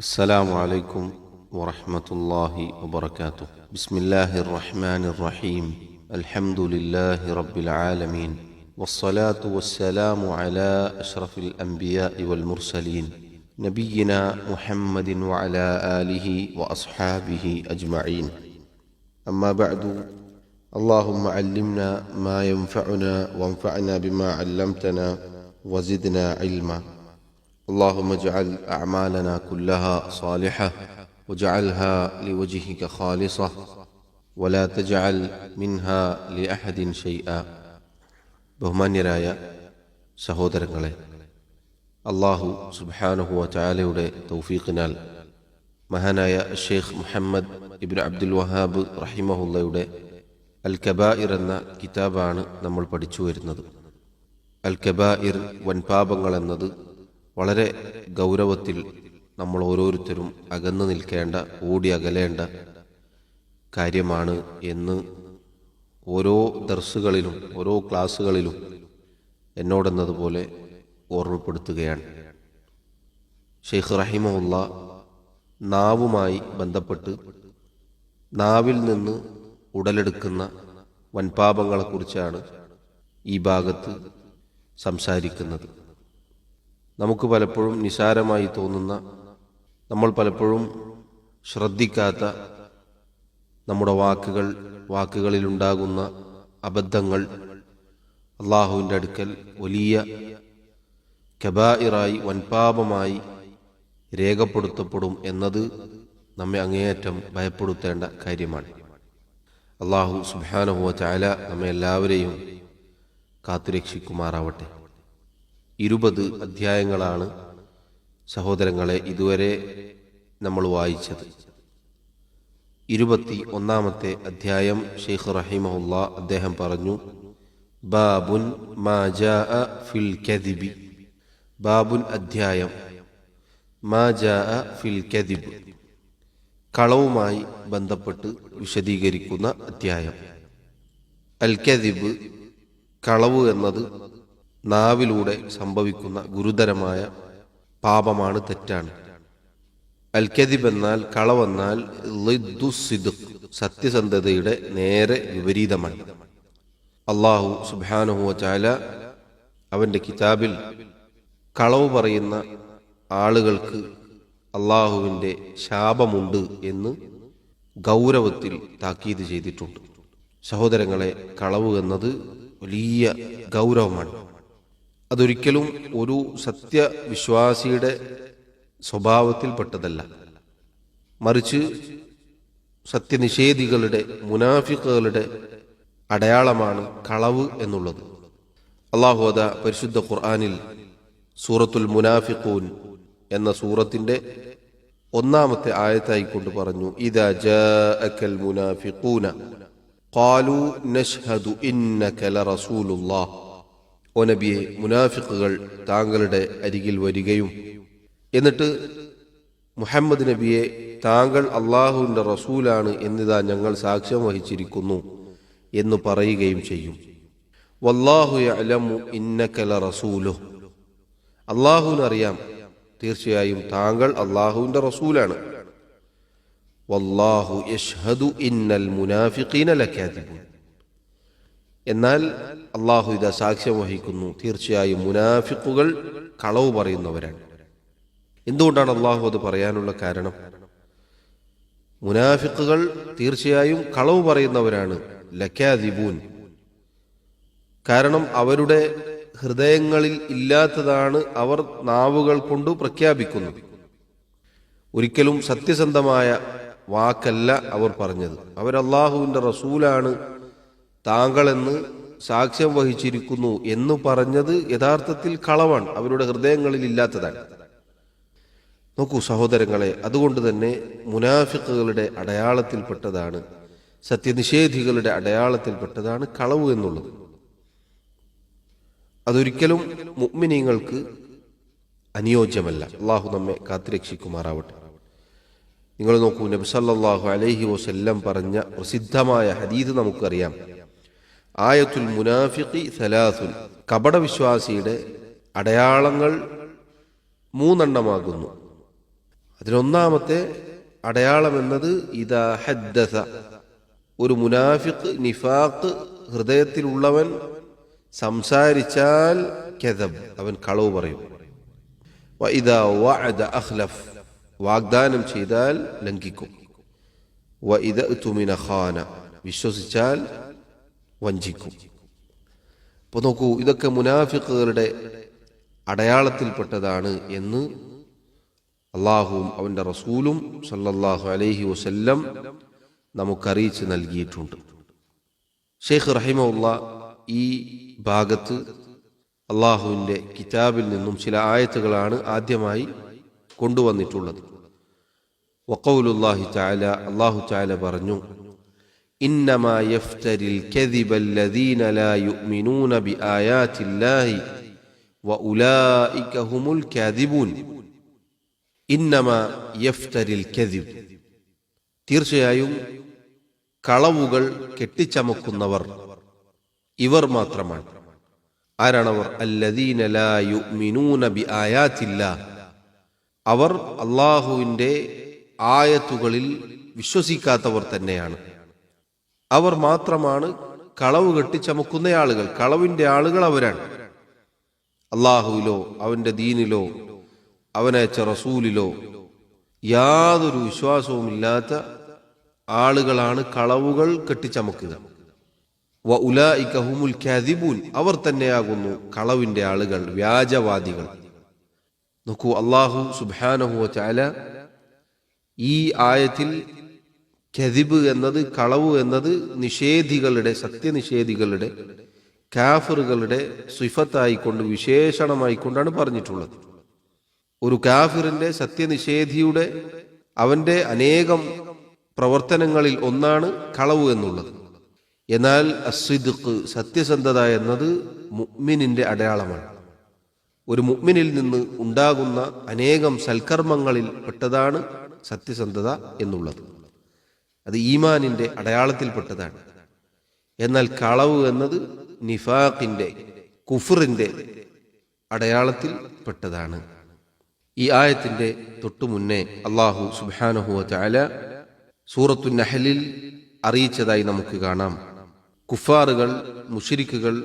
السلام عليكم ورحمة الله وبركاته. بسم الله الرحمن الرحيم. الحمد لله رب العالمين، والصلاة والسلام على أشرف الأنبياء والمرسلين نبينا محمد وعلى آله وأصحابه أجمعين. أما بعد، اللهم علمنا ما ينفعنا وانفعنا بما علمتنا وزدنا علما. اللهم اجعل أعمالنا كلها صالحة واجعلها لوجهك خالصة ولا تجعل منها لأحد شيئا. ബഹുമാന്യരായ സഹോദരങ്ങളെ, അള്ളാഹു സുബ്ഹാനഹു വ തആലയുടെ തൗഫീഖിനാൽ മഹാനായ ഷെയ്ഖ് മുഹമ്മദ് ഇബ്നു അബ്ദുൽ വഹാബ് റഹിമഹുള്ളയുടെ അൽ കബായിർ എന്ന കിതാബാണ് നമ്മൾ പഠിച്ചു വരുന്നത്. അൽ കബായിർ, വൻപാപങ്ങൾ എന്നത് വളരെ ഗൗരവത്തിൽ നമ്മൾ ഓരോരുത്തരും അകന്നു നിൽക്കേണ്ട, ഓടി അകലേണ്ട കാര്യമാണ് എന്ന് ഓരോ ദർസുകളിലും ഓരോ ക്ലാസ്സുകളിലും എന്നോടെന്നതുപോലെ ഓർമ്മപ്പെടുത്തുകയാണ്. ഷെയ്ഖ് റഹിമഹുള്ള നാവുമായി ബന്ധപ്പെട്ട് നാവിൽ നിന്ന് ഉടലെടുക്കുന്ന വൻപാപങ്ങളെക്കുറിച്ചാണ് ഈ ഭാഗത്ത് സംസാരിക്കുന്നത്. നമുക്ക് പലപ്പോഴും നിസാരമായി തോന്നുന്ന, നമ്മൾ പലപ്പോഴും ശ്രദ്ധിക്കാത്ത നമ്മുടെ വാക്കുകളിലുണ്ടാകുന്ന അബദ്ധങ്ങൾ അള്ളാഹുവിൻ്റെ അടുക്കൽ വലിയ കബായിറായി, വൻപാപമായി രേഖപ്പെടുത്തപ്പെടും എന്നത് നമ്മെ അങ്ങേയറ്റം ഭയപ്പെടുത്തേണ്ട കാര്യമാണ്. അള്ളാഹു സുബ്ഹാനഹു വ തആല നമ്മെ എല്ലാവരെയും കാത്തുരക്ഷിക്കുമാറാവട്ടെ. 20 അധ്യായങ്ങളാണ് സഹോദരങ്ങളെ ഇതുവരെ നമ്മൾ വായിച്ചത്. 21-ാമത്തെ അധ്യായം ഷെയ്ഖ് റഹിമഹുള്ള അദ്ദേഹം പറഞ്ഞു, ബാബുൻ മാ ജാഅ ഫിൽ കദിബി. ബാബുൻ അധ്യായം, മാ ജാഅ ഫിൽ കദിബ്, കളവുമായി ബന്ധപ്പെട്ട് വിശദീകരിക്കുന്ന അധ്യായം. അൽ കദിബ്, കളവ് എന്നത് നാവിലൂടെ സംഭവിക്കുന്ന ഗുരുതരമായ പാപമാണ്, തെറ്റാണ്. അൽ കദിബ് എന്നാൽ, കളവെന്നാൽ ളിദ്ദു സിദ്ഖ്, സത്യസന്ധതയുടെ നേരെ വിപരീതമാണ്. അള്ളാഹു സുബ്ഹാനഹു വ തആല അവൻ്റെ കിതാബിൽ കളവ് പറയുന്ന ആളുകൾക്ക് അള്ളാഹുവിൻ്റെ ശാപമുണ്ട് എന്ന് ഗൗരവത്തിൽ താക്കീത് ചെയ്തിട്ടുണ്ട്. സഹോദരങ്ങളെ, കളവ് എന്നത് വലിയ ഗൗരവമാണ്. അതൊരിക്കലും ഒരു സത്യവിശ്വാസിയുടെ സ്വഭാവത്തിൽപ്പെട്ടതല്ല. മറിച്ച് സത്യനിഷേധികളുടെ, മുനാഫിക്കുകളുടെ അടയാളമാണ് കളവ് എന്നുള്ളത്. അല്ലാഹു അതാ പരിശുദ്ധ ഖുർആനിൽ സൂറത്തുൽ മുനാഫിഖൂൻ എന്ന സൂറത്തിന്റെ 1-ാമത്തെ ആയത്തായിക്കൊണ്ട് പറഞ്ഞു, ഇദാ ജാഅകൽ മുനാഫിഖൂന ഖാലൂ നശ്ഹദു ഇന്നക ലറസൂലുള്ളാഹ്. ഓ നബിയെ, മുനാഫിഖുകൾ താങ്കളുടെ അരികിൽ വരികയും എന്നിട്ട് മുഹമ്മദ് നബിയെ താങ്കൾ അള്ളാഹുവിൻ്റെ റസൂലാണ് എന്നിതാ ഞങ്ങൾ സാക്ഷ്യം വഹിച്ചിരിക്കുന്നു എന്ന് പറയുകയും ചെയ്യും. വല്ലാഹു യഅലമു ഇന്നക ലറസൂലുഹു, അള്ളാഹുവിനറിയാം തീർച്ചയായും താങ്കൾ അള്ളാഹുവിൻ്റെ റസൂലാണ്. വല്ലാഹു യശ്ഹദു ഇന്നൽ മുനാഫിഖീന ലകാദിബൂൻ, എന്നാൽ അള്ളാഹു ഇതാ സാക്ഷ്യം വഹിക്കുന്നു, തീർച്ചയായും മുനാഫിഖുകൾ കളവ് പറയുന്നവരാണ്. എന്തുകൊണ്ടാണ് അള്ളാഹു അത് പറയാനുള്ള കാരണം? മുനാഫിഖുകൾ തീർച്ചയായും കളവ് പറയുന്നവരാണ്, ലകാദിബൂൻ, കാരണം അവരുടെ ഹൃദയങ്ങളിൽ ഇല്ലാത്തതാണ് അവർ നാവുകൾ കൊണ്ട് പ്രഖ്യാപിക്കുന്നത്. ഒരിക്കലും സത്യസന്ധമായ വാക്കല്ല അവർ പറഞ്ഞത്. അവർ അള്ളാഹുവിൻ്റെ റസൂലാണ്, താങ്കളെന്ന് സാക്ഷ്യം വഹിച്ചിരിക്കുന്നു എന്ന് പറഞ്ഞത് യഥാർത്ഥത്തിൽ കളവാണ്, അവരുടെ ഹൃദയങ്ങളിൽ ഇല്ലാത്തതാണ്. നോക്കൂ സഹോദരങ്ങളെ, അതുകൊണ്ട് തന്നെ മുനാഫിഖുകളുടെ അടയാളത്തിൽപ്പെട്ടതാണ്, സത്യനിഷേധികളുടെ അടയാളത്തിൽപ്പെട്ടതാണ് കളവ് എന്നുള്ളത്. അതൊരിക്കലും മുഅ്മിനീങ്ങൾക്ക് അനുയോജ്യമല്ല. അള്ളാഹു നമ്മെ കാത്തുരക്ഷിക്കുമാറാവട്ടെ. നിങ്ങൾ നോക്കൂ, നബി സല്ലല്ലാഹു അലൈഹി വസല്ലം പറഞ്ഞ പ്രസിദ്ധമായ ഹദീസ് നമുക്കറിയാം. ആയത്തുൽ മുനാഫിഖി സലാസുൻ, കപടവിശ്വാസിയുടെ അടയാളങ്ങൾ 3 എണ്ണമാകുന്നു. അതിലൊന്നാമത്തെ അടയാളം എന്നത് ഇദാ ഹദ്ദസ, ഒരു മുനാഫിഖ് നിഫാഖ് ഹൃദയത്തിലുള്ളവൻ സംസാരിച്ചാൽ കദബ്, അവൻ കളവ് പറയും. വഇദാ വഅദ അഖ്ലഫ്, വാഗ്ദാനം ചെയ്താൽ ലംഘിക്കും. വഇദാ ഉതുമിന ഖാന, വിശ്വസിച്ചാൽ വഞ്ചിക്കും. അപ്പോൾ നോക്കൂ, ഇതൊക്കെ മുനാഫിഖുകളുടെ അടയാളത്തിൽപ്പെട്ടതാണ് എന്ന് അള്ളാഹുവും അവൻ്റെ റസൂലും സല്ലല്ലാഹു അലൈഹി വസല്ലം നമുക്കറിയിച്ച് നൽകിയിട്ടുണ്ട്. ഷെയ്ഖ് റഹിമഹുല്ലാ ഈ ഭാഗത്ത് അള്ളാഹുവിൻ്റെ കിതാബിൽ നിന്നും ചില ആയത്തുകളാണ് ആദ്യമായി കൊണ്ടുവന്നിട്ടുള്ളത്. വഖൗലുല്ലാഹി തആല, അള്ളാഹു തആല പറഞ്ഞു, ഇന്നമാ യഫ്തരിൽ കദിബല്ലദീന ലാ യുഅ്മിനൂന ബിആയാതില്ലാഹി വഉലൈക ഹുമുൽ കാദിബൂൻ. ഇന്നമാ യഫ്തരിൽ കദിബ്, തീർച്ചയായും കളവുകൾ കെട്ടിച്ചമക്കുന്നവർ ഇവർ മാത്രമാണ്. ആരാണവർ? അല്ലദീന ലാ യുഅ്മിനൂന ബിആയാതില്ലാഹ്, അവർ അള്ളാഹുവിൻ്റെ ആയത്തുകളിൽ വിശ്വസിക്കാത്തവർ തന്നെയാണ്. അവർ മാത്രമാണ് കളവ് കെട്ടിച്ചമക്കുന്ന ആളുകൾ. കളവിൻ്റെ ആളുകൾ അവരാണ്. അള്ളാഹുവിലോ അവൻ്റെ ദീനിലോ അവനയച്ച റസൂലിലോ യാതൊരു വിശ്വാസവുമില്ലാത്ത ആളുകളാണ് കളവുകൾ കെട്ടിച്ചമക്കുക. വഉലൈക ഹുമുൽ കാദിബൂൻ, അവർ തന്നെയാകുന്നു കളവിൻ്റെ ആളുകൾ, വ്യാജവാദികൾ. നോക്കൂ, അള്ളാഹു സുബ്ഹാനഹു വ തആല ഈ ആയത്തിൽ കദിബ് എന്നത്, കളവ് എന്നത് നിഷേധികളുടെ, സത്യനിഷേധികളുടെ, കാഫിറുകളുടെ സിഫത്തായിക്കൊണ്ട്, വിശേഷണമായിക്കൊണ്ടാണ് പറഞ്ഞിട്ടുള്ളത്. ഒരു കാഫിറിന്റെ, സത്യനിഷേധിയുടെ, അവന്റെ അനേകം പ്രവർത്തനങ്ങളിൽ ഒന്നാണ് കളവ് എന്നുള്ളത്. എന്നാൽ അസ്സിദ്ഖ്, സത്യസന്ധത എന്നത് മുഅ്മിനിന്റെ അടയാളമാണ്. ഒരു മുഅ്മിനിൽ നിന്ന് ഉണ്ടാകുന്ന അനേകം സൽക്കർമ്മങ്ങളിൽ പെട്ടതാണ് സത്യസന്ധത എന്നുള്ളത്. അത് ഈമാനിന്റെ അടയാളത്തിൽപ്പെട്ടതാണ്. എന്നാൽ കളവ് എന്നത് നിഫാഖിന്റെ, കുഫറിന്റെ അടയാളത്തിൽ പെട്ടതാണ്. ഈ ആയത്തിന്റെ തൊട്ടു മുന്നേ അല്ലാഹു സുബ്ഹാനഹു വ തആല സൂറത്തു നഹ്ലിൽ അറിയിച്ചതായി നമുക്ക് കാണാം. കുഫാറുകൾ, മുശ്രിക്കുകൾ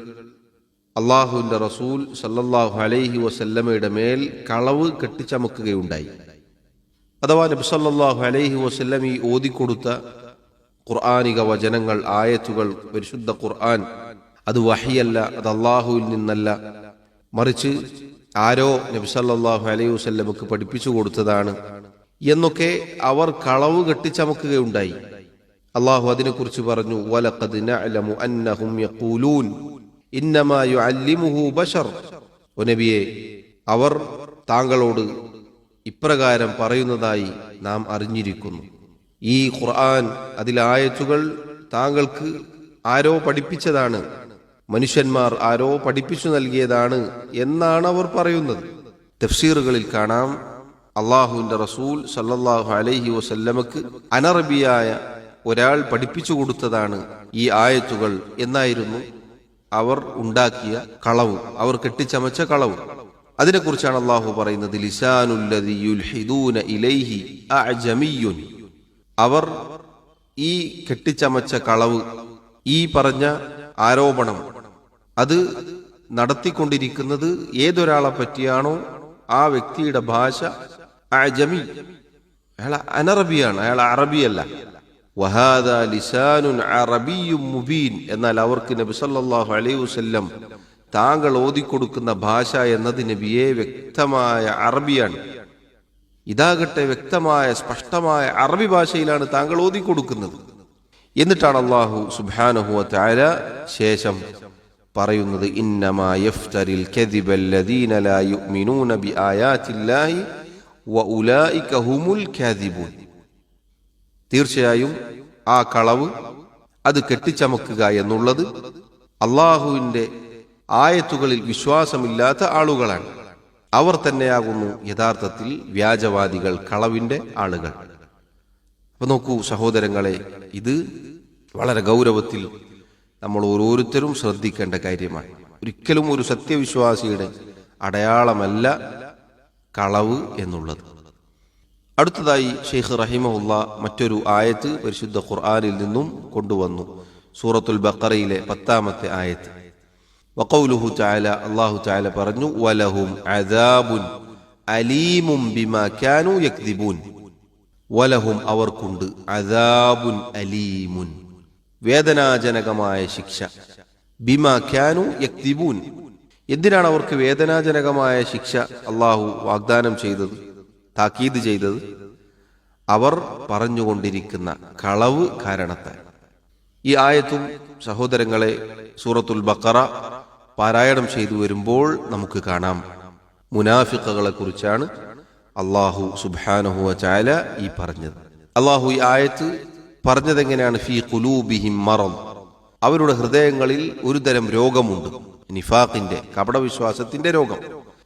അള്ളാഹുവിൻ്റെ റസൂൽ സല്ലല്ലാഹു അലൈഹി വസല്ലമയുടെ മേൽ കളവ് കെട്ടിച്ചമക്കുകയുണ്ടായി. അഥവാ നബി സല്ലല്ലാഹു അലൈഹി വസല്ലം ഈ ഓതിക്കൊടുത്ത ഖുർആനിക വചനങ്ങൾ, ആയത്തുകൾ, പരിശുദ്ധ ഖുർആൻ, അത് വഹിയല്ല, അത് അള്ളാഹുവിൽ നിന്നല്ല, മറിച്ച് ആരോ നബി സല്ലല്ലാഹു അലൈഹി വസല്ലമക്ക് പഠിപ്പിച്ചു കൊടുത്തതാണ് എന്നൊക്കെ അവർ കളവ് കെട്ടിച്ചമക്കുകയുണ്ടായി. അള്ളാഹു അതിനെക്കുറിച്ച് പറഞ്ഞു, വലഖദ് നഅലമു അന്നഹും യഖൂലൂൻ ഇന്നമാ യുഅല്ലിമുഹു ബശർ. ഓ നബിയെ, അവർ താങ്കളോട് ഇപ്രകാരം പറയുന്നതായി നാം അറിഞ്ഞിരിക്കുന്നു. ഈ ഖുർആൻ, അതിലെ ആയത്തുകൾ താങ്കൾക്ക് ആരോ പഠിപ്പിച്ചതാണ്, മനുഷ്യന്മാർ ആരോ പഠിപ്പിച്ചു നൽകിയതാണ് എന്നാണ് അവർ പറയുന്നത്. തഫ്സീറുകളിൽ കാണാം, അള്ളാഹുവിൻ്റെ റസൂൽ സല്ലല്ലാഹു അലൈഹി വസല്ലമക്ക് അനറബിയായ ഒരാൾ പഠിപ്പിച്ചു കൊടുത്തതാണ് ഈ ആയത്തുകൾ എന്നായിരുന്നു അവർ ഉണ്ടാക്കിയ കളവ്, അവർ കെട്ടിച്ചമച്ച കളവ്. അതിനെക്കുറിച്ചാണ് അള്ളാഹു പറയുന്നത്, ലിസാനുല്ലദി യുൽഹിദൂന ഇലൈഹി അഅജമിയ്യുൻ. അവർ ഈ കെട്ടിച്ചമച്ച കളവ്, ഈ പറഞ്ഞ ആരോപണം, അത് നടത്തിക്കൊണ്ടിരിക്കുന്നത് ഏതൊരാളെ പറ്റിയാണോ ആ വ്യക്തിയുടെ ഭാഷ അഅജമി, അയാൾ അനറബിയാണ്, അയാൾ അറബിയല്ല. വഹാദാ ലിസാനുൻ അറബിയ്യും മുബീൻ. എന്നാൽ അവർക്ക് നബി സല്ലല്ലാഹു അലൈഹി വസല്ലം താങ്കൾ ഓതിക്കൊടുക്കുന്ന ഭാഷ എന്നത് നബിയെ വ്യക്തമായ അറബിയാണ്. ഇതാകട്ടെ വ്യക്തമായ സ്പഷ്ടമായ അറബി ഭാഷയിലാണ് താങ്കൾ ഓതിക്കൊടുക്കുന്നത്. എന്നിട്ടാണ് അല്ലാഹു സുബ്ഹാനഹു വ തആല ശേഷം പറയുന്നത്, ഇന്നമാ യഫ്തരിൽ കദിബല്ലദീന ലാ യുഅ്മിനൂന ബിആയാതില്ലാഹി വഉലൈക ഹുമുൽ കാദിബൂൻ. തീർച്ചയായും ആ കളവ്, അത് കെട്ടിച്ചമക്കുക എന്നുള്ളത് അള്ളാഹുവിൻ്റെ ആയത്തുകളിൽ വിശ്വാസമില്ലാത്ത ആളുകളാണ്. അവർ തന്നെയാകുന്നു യഥാർത്ഥത്തിൽ വ്യാജവാദികൾ, കളവിൻ്റെ ആളുകൾ. അപ്പൊ നോക്കൂ സഹോദരങ്ങളെ, ഇത് വളരെ ഗൗരവത്തിൽ നമ്മൾ ഓരോരുത്തരും ശ്രദ്ധിക്കേണ്ട കാര്യമാണ്. ഒരിക്കലും ഒരു സത്യവിശ്വാസിയുടെ അടയാളമല്ല കളവ് എന്നുള്ളത്. അടുത്തതായി ഷെയ്ഖ് റഹിമഹുല്ല മറ്റൊരു ആയത്ത് പരിശുദ്ധ ഖുർആനിൽ നിന്നും കൊണ്ടുവന്നു. സൂറത്തുൽ ബഖറയിലെ 10-ാമത്തെ ആയത്ത്. വഖൗലുഹു തആല, അല്ലാഹു തആല പറഞ്ഞു, വലഹും അദാബുൻ അലീമും ബിമാ കാനൂ യക്ദിബൂൻ. വലഹും അവർക്കുണ്ട്, അദാബുൻ അലീമുൻ വേദനാജനകമായ ശിക്ഷ, ബിമാ കാനൂ യക്ദിബൂൻ എന്തിനാണ് അവർക്ക് വേദനാജനകമായ ശിക്ഷ അല്ലാഹു വാഗ്ദാനം ചെയ്തത്, താക്കീത് ചെയ്തത്? അവർ പറഞ്ഞുകൊണ്ടിരിക്കുന്ന കളവ് കാരണത്താൽ. ഈ ആയത്തും സഹോദരങ്ങളെ സൂറത്തുൽ ബഖറ പാരായണം ചെയ്തു വരുമ്പോൾ നമുക്ക് കാണാം മുനാഫിഖുകളെ കുറിച്ചാണ് അല്ലാഹു സുബ്ഹാനഹു വ തആല ഈ പറഞ്ഞത്. അല്ലാഹു ഈ ആയത്ത് പറഞ്ഞതെങ്ങനെയാണ്? ഫീ ഖുലൂബിഹിം മറദ്, അവരുടെ ഹൃദയങ്ങളിൽ ഒരു തരം രോഗമുണ്ട്, നിഫാഖിന്റെ, കപടവിശ്വാസത്തിന്റെ രോഗം.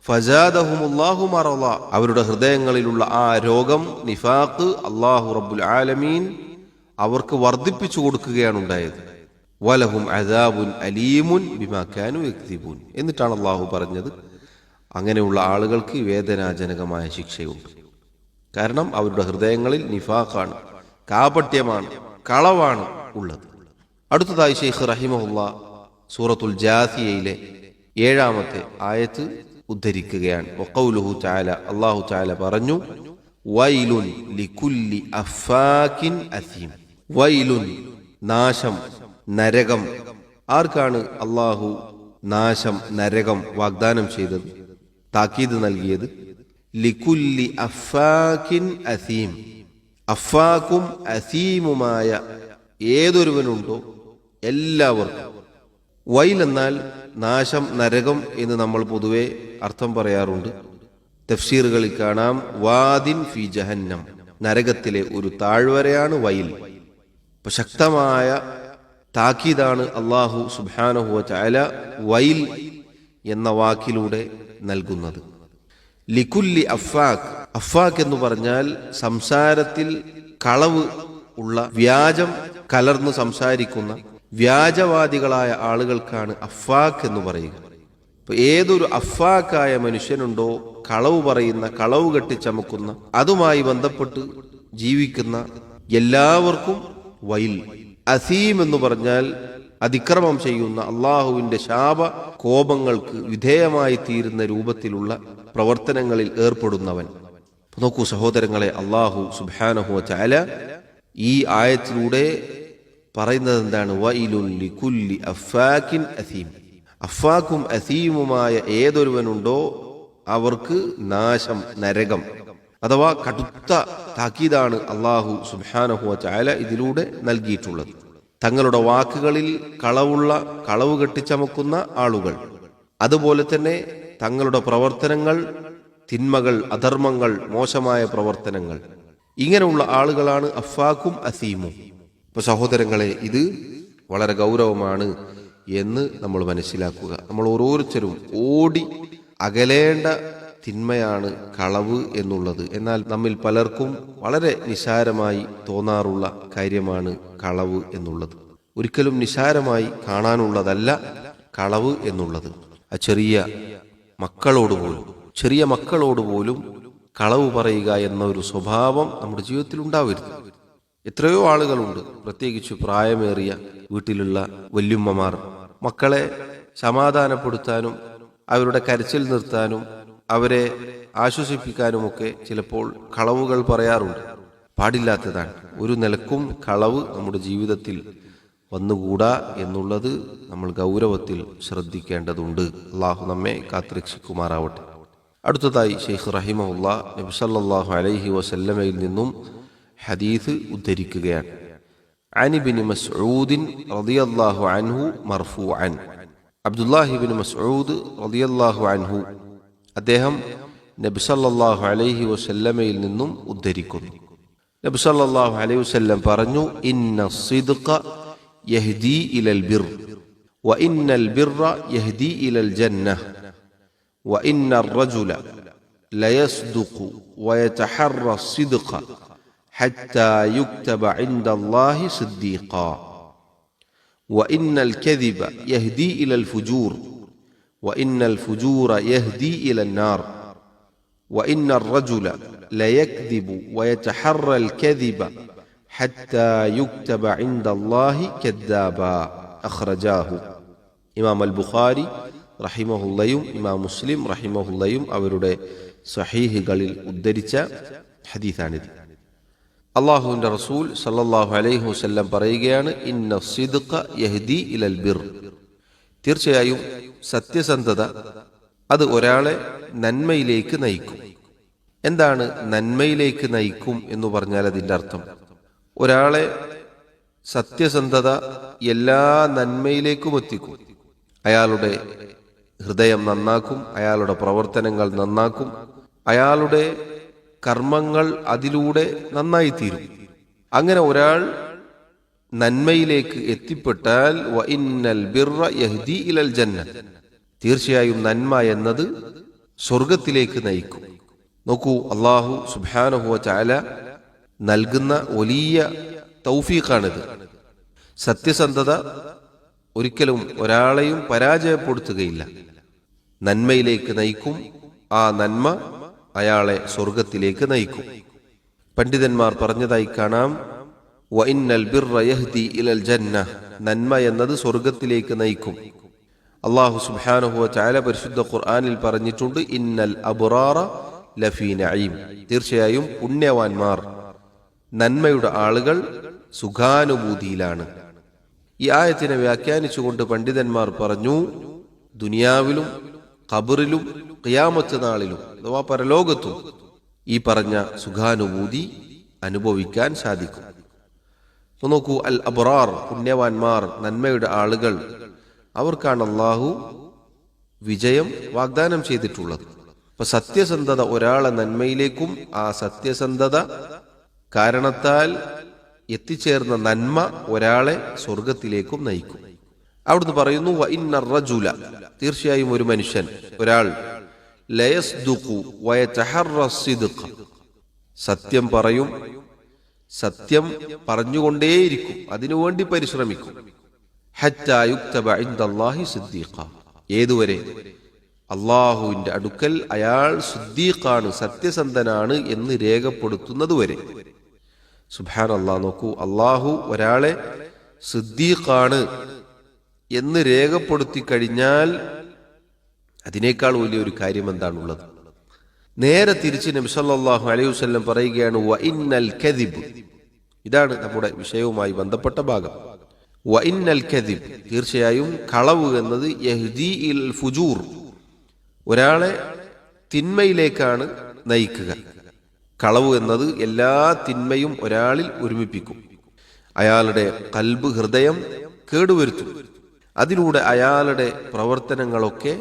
ഫസാദഹുമുല്ലാഹു മറള, അവരുടെ ഹൃദയങ്ങളിലുള്ള ആ രോഗം, നിഫാഖ്, അല്ലാഹു റബ്ബുൽ ആലമീൻ അവർക്ക് വർദ്ധിപ്പിച്ചു കൊടുക്കുകയാണ് ഉണ്ടായത്. വലഹും അദാബുൻ അലീമുൻ ബിമാ കാനൂ യക്ദിബൂൻ. എന്നിട്ടാണ് അല്ലാഹു പറഞ്ഞത് അങ്ങനെയുള്ള ആളുകൾക്ക് വേദനാജനകമായ ശിക്ഷയുണ്ട്. കാരണം അവരുടെ ഹൃദയങ്ങളിൽ നിഫാഖാണ്, കാപട്യമാണ്, കളവാണ് ഉള്ളത്. അടുത്തതായി ഷെയ്ഖ് റഹിമഹുല്ല സൂറത്തുൽ ജാസിയയിലെ 7-ാമത്തെ ആയത്ത് ഉദ്ധരിക്കുകയാണ്. വഖൗലുഹു തആല, അല്ലാഹു തആല പറഞ്ഞു, വൈലുൻ ലികുല്ലി അഫാകിൻ അസീം. വൈലുൻ നാശം, നരകം. ആർക്കാണ് അല്ലാഹു നാശം, നരകം വാഗ്ദാനം ചെയ്തത്, താക്കീത് നൽകിയത്? ലികുല്ലി അഫാകിൻ അസീം. അഫാക്കും അസീമുമായ ഏതൊരുവനുണ്ടോ എല്ലാവർക്കും. വൈൽ എന്നാൽ നാശം, നരകം എന്ന് നമ്മൾ പൊതുവെ അർത്ഥം പറയാറുണ്ട്. തഫ്സീറുകളിൽ കാണാം വാദിൻ ഫി ജഹന്നം, നരകത്തിലെ ഒരു താഴ്വരയാണ് വൈൽ. ഇപ്പൊ ശക്തമായ താക്കീതാണ് അല്ലാഹു സുബ്ഹാനഹു വ തആല വൈൽ എന്ന വാക്കിലൂടെ നൽകുന്നത്. ലികുല്ലി അഫാഖ്. അഫാഖ് എന്ന് പറഞ്ഞാൽ സംസാരത്തിൽ കളവ് ഉള്ള, വ്യാജം കലർന്ന് സംസാരിക്കുന്ന വ്യാജവാദികളായ ആളുകൾക്കാണ് അഫാഖ് എന്ന് പറയുക. ഇപ്പൊ ഏതൊരു അഫാഖായ മനുഷ്യനുണ്ടോ, കളവ് പറയുന്ന, കളവ് കെട്ടിച്ചമക്കുന്ന, അതുമായി ബന്ധപ്പെട്ട് ജീവിക്കുന്ന എല്ലാവർക്കും വൈൽ. അസീം എന്ന് പറഞ്ഞാൽ അതിക്രമം ചെയ്യുന്ന, അള്ളാഹുവിന്റെ ശാപ കോപങ്ങൾക്ക് വിധേയമായി തീരുന്ന രൂപത്തിലുള്ള പ്രവർത്തനങ്ങളിൽ ഏർപ്പെടുന്നവൻ. നോക്കൂ സഹോദരങ്ങളെ, അള്ളാഹു സുബ്ഹാനഹു വ തആല ഈ ആയത്തിലൂടെ പറയുന്നത് എന്താണ്? വൈലുൻ ലികുല്ലി അഫാകിൻ അസീം. അഫാക്കും അസീമുമായ ഏതൊരുവനുണ്ടോ അവർക്ക് നാശം, നരകം. അഥവാ കടുത്ത താക്കീതാണ് അല്ലാഹു സുബ്ഹാനഹു വ തആല ഇതിലൂടെ നൽകിയിട്ടുള്ളത്. തങ്ങളുടെ വാക്കുകളിൽ കളവുള്ള, കളവ് കെട്ടിച്ചമക്കുന്ന ആളുകൾ, അതുപോലെ തന്നെ തങ്ങളുടെ പ്രവർത്തനങ്ങൾ, തിന്മകൾ, അധർമ്മങ്ങൾ, മോശമായ പ്രവർത്തനങ്ങൾ, ഇങ്ങനെയുള്ള ആളുകളാണ് അഫാക്കും അസീമും. ഇപ്പൊ സഹോദരങ്ങളെ, ഇത് വളരെ ഗൗരവമാണ് എന്ന് നമ്മൾ മനസ്സിലാക്കുക. നമ്മൾ ഓരോരുത്തരും ഓടി അകലേണ്ട തിന്മയാണ് കളവ് എന്നുള്ളത്. എന്നാൽ നമ്മിൽ പലർക്കും വളരെ നിസാരമായി തോന്നാറുള്ള കാര്യമാണ് കളവ് എന്നുള്ളത്. ഒരിക്കലും നിസാരമായി കാണാനുള്ളതല്ല കളവ് എന്നുള്ളത്. ചെറിയ മക്കളോട് പോലും കളവ് പറയുക എന്ന ഒരു സ്വഭാവം നമ്മുടെ ജീവിതത്തിൽ ഉണ്ടാവരുത്. എത്രയോ ആളുകളുണ്ട്, പ്രത്യേകിച്ച് പ്രായമേറിയ വീട്ടിലുള്ള വല്യുമ്മമാർ, മക്കളെ സമാധാനപ്പെടുത്താനും അവരുടെ കരച്ചിൽ നിർത്താനും അവരെ ആശ്വസിപ്പിക്കാനുമൊക്കെ ചിലപ്പോൾ കളവുകൾ പറയാറുണ്ട്. പാടില്ലാത്തതാണ്. ഒരു നിലക്കും കളവ് നമ്മുടെ ജീവിതത്തിൽ വന്നുകൂടാ എന്നുള്ളത് നമ്മൾ ഗൗരവത്തിൽ ശ്രദ്ധിക്കേണ്ടതുണ്ട്. അള്ളാഹു നമ്മെ കാത്തുരക്ഷിക്കുമാറാവട്ടെ. അടുത്തതായി ഷെയ്ഖ് റഹിമഹുല്ലാ നബി സല്ലല്ലാഹു അലൈഹി വസല്ലമയിൽ നിന്നും ഹദീസ് ഉദ്ധരിക്കുകയാണ്. അൻ ഇബ്നു മസ്ഊദ് റളിയല്ലാഹു അൻഹു മർഫൂഅൻ. അബ്ദുല്ലാഹി ഇബ്നു മസ്ഊദ് റളിയല്ലാഹു അൻഹു അദ്ദേഹം നബി സല്ലല്ലാഹു അലൈഹി വസല്ലമയിൽ നിന്നും ഉദ്ധരിക്കുന്നു. നബി സല്ലല്ലാഹു അലൈഹി വസല്ലം പറഞ്ഞു, ഇന്ന സിദ്ഖ യഹ്ദി ഇലൽ ബിർ വ ഇന്നൽ ബിർറ യഹ്ദി ഇലൽ ജന്നഹ വ ഇന്നർ റജുല ലയസ്ദുഖു വയതഹറ സിദ്ഖ ഹത്താ യുക്തബ ഇൻദല്ലാഹി സിദ്ദീഖ വ ഇന്നൽ കദിബ യഹ്ദി ഇലൽ ഫുജൂർ وإن الفجور يهدي إلى النار وإن الرجل ليكذب ويتحرى الكذب حتى يكتب عند الله كذابا أخرجاه ഇമാം അൽ ബുഖാരി റഹിമഹുല്ലയും ഇമാം മുസ്ലിം റഹിമഹുല്ലയും അവരുടെ സഹീഹുകളിൽ ഉദ്ധരിച്ച ഹദീസാണിത്. അള്ളാഹുവിൻ്റെ റസൂൽ സല്ലല്ലാഹു അലൈഹി വസല്ലം പറയുകയാണ്, ഇന്ന സിദ്ഖ യഹ്ദി ഇലൽ ബിർ. തീർച്ചയായും സത്യസന്ധത അത് ഒരാളെ നന്മയിലേക്ക് നയിക്കും. എന്താണ് നന്മയിലേക്ക് നയിക്കും എന്ന് പറഞ്ഞാൽ അതിൻ്റെ അർത്ഥം? ഒരാളെ സത്യസന്ധത എല്ലാ നന്മയിലേക്കും എത്തിക്കും. അയാളുടെ ഹൃദയം നന്നാക്കും, അയാളുടെ പ്രവർത്തനങ്ങൾ നന്നാക്കും, അയാളുടെ കർമ്മങ്ങൾ അതിലൂടെ നന്നായിത്തീരും. അങ്ങനെ ഒരാൾ നന്മയിലേക്ക് എത്തിപ്പെട്ടാൽ വഇന്നൽ ബിർറ യഹ്ദി ഇലൽ ജന്ന, തീർച്ചയായും നന്മ എന്നത് സ്വർഗത്തിലേക്ക് നയിക്കും. നോക്കൂ, അല്ലാഹു സുബ്ഹാനഹു വ തആല നൽകുന്ന വലിയ തൗഫീഖാണിത്. സത്യസന്ധത ഒരിക്കലും ഒരാളെയും പരാജയപ്പെടുത്തുകയില്ല, നന്മയിലേക്ക് നയിക്കും. ആ നന്മ അയാളെ സ്വർഗത്തിലേക്ക് നയിക്കും. പണ്ഡിതന്മാർ പറഞ്ഞതായി കാണാം, വഇന്നൽ ബിർറ യഹ്ദി ഇലൽ ജന്ന, നന്മ എന്നത് സ്വർഗത്തിലേക്ക് നയിക്കും. അല്ലാഹു സുബ്ഹാനഹു വ തആല പരിശുദ്ധ ഖുർആനിൽ പറഞ്ഞിട്ടുണ്ട്, ഇന്നൽ അബ്റാറ ലഫീ നഈം, തീർച്ചയായും പുണ്യവാന്മാർ, നന്മയുടെ ആളുകൾ സുഖാനുഭൂതിയിലാണ്. ഈ ആയത്തിനെ വ്യാഖ്യാനിച്ചുകൊണ്ട് പണ്ഡിതന്മാർ പറഞ്ഞു, ദുനിയാവിലും ഖബറിലും ഖിയാമത്ത് നാളിലും അഥവാ പരലോകത്തും ഈ പറഞ്ഞ സുഖാനുഭൂതി അനുഭവിക്കാൻ സാധിക്കും. നോക്കൂ, അൽ അബ്റാർ, പുണ്യവാന്മാർ, നന്മയുടെ ആളുകൾ, അവർക്കാണ് അല്ലാഹു വിജയം വാഗ്ദാനം ചെയ്തിട്ടുള്ളത്. അപ്പൊ സത്യസന്ധത ഒരാളെ നന്മയിലേക്കും ആ സത്യസന്ധത കാരണത്താൽ എത്തിച്ചേർന്ന നന്മ ഒരാളെ സ്വർഗത്തിലേക്കും നയിക്കും. അവിടുന്ന് പറയുന്നു, വഇന്നർ റജുല, തീർച്ചയായും ഒരു മനുഷ്യൻ, ഒരാൾ, ലയസ്ദുഖു വയതഹറ സിദ്ഖ, സത്യം പറയും, സത്യം പറഞ്ഞുകൊണ്ടേയിരിക്കും, അതിനുവേണ്ടി പരിശ്രമിക്കും. ഹത്താ യുക്തബ ഇൻദല്ലാഹി സിദ്ദീഖ, ഏതുവരെ? അള്ളാഹുവിന്റെ അടുക്കൽ അയാൾ സിദ്ദീഖാണ്, സത്യസന്ധനാണ് എന്ന് രേഖപ്പെടുത്തുന്നതുവരെ. സുബ്ഹാനല്ലാഹ്, നോക്കൂ, അള്ളാഹു ഒരാളെ സിദ്ദീഖാണ് എന്ന് രേഖപ്പെടുത്തി കഴിഞ്ഞാൽ അതിനേക്കാൾ വലിയൊരു കാര്യം എന്താണുള്ളത്? നേരെ തിരിച്ച് നബി സല്ലല്ലാഹു അലൈഹി വസല്ലം പറയുകയാണ്, വഇന്നൽ കദിബ്, ഇതാണ് നമ്മുടെ വിഷയവുമായി ബന്ധപ്പെട്ട ഭാഗം. വഇന്നൽ കദിബ്, തീർച്ചയായും കളവ് എന്നത് യഹ്ദി ഇൽ ഫുജൂർ, ഒരാളെ തിന്മയിലേക്കാണ് നയിക്കുക. കളവ് എന്നത് എല്ലാ തിന്മയും ഒരാളിൽ ഒരുമിപ്പിക്കും. അയാളുടെ ഖൽബ്, ഹൃദയം കേടുവരുത്തും. അതിലൂടെ അയാളുടെ പ്രവർത്തനങ്ങളൊക്കെ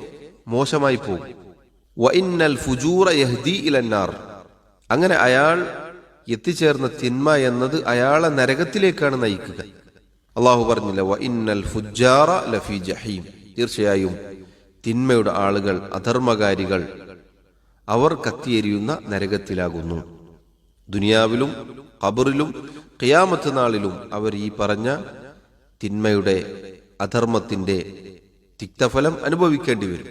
മോശമായി പോകും. വഇന്നൽ ഫുജൂറ യഹ്ദി ഇലന്നാർ, അങ്ങനെ അയാൾ എത്തിച്ചേർന്ന തിന്മ എന്നത് അയാളെ നരകത്തിലേക്കാണ് നയിക്കുക. അള്ളാഹു പറഞ്ഞില്ല, വഇന്നൽ ഫുജ്ജാറ ലഫീ ജഹീം, തീർച്ചയായും തിന്മയുടെ ആളുകൾ, അധർമ്മകാരികൾ, അവർ കത്തിയെരിയുന്ന നരകത്തിലാകുന്നു. ദുനിയാവിലും ഖബറിലും ഖിയാമത്ത് നാളിലും അവർ ഈ പറഞ്ഞ തിന്മയുടെ, അധർമ്മത്തിന്റെ തിക്തഫലം അനുഭവിക്കേണ്ടി വരും.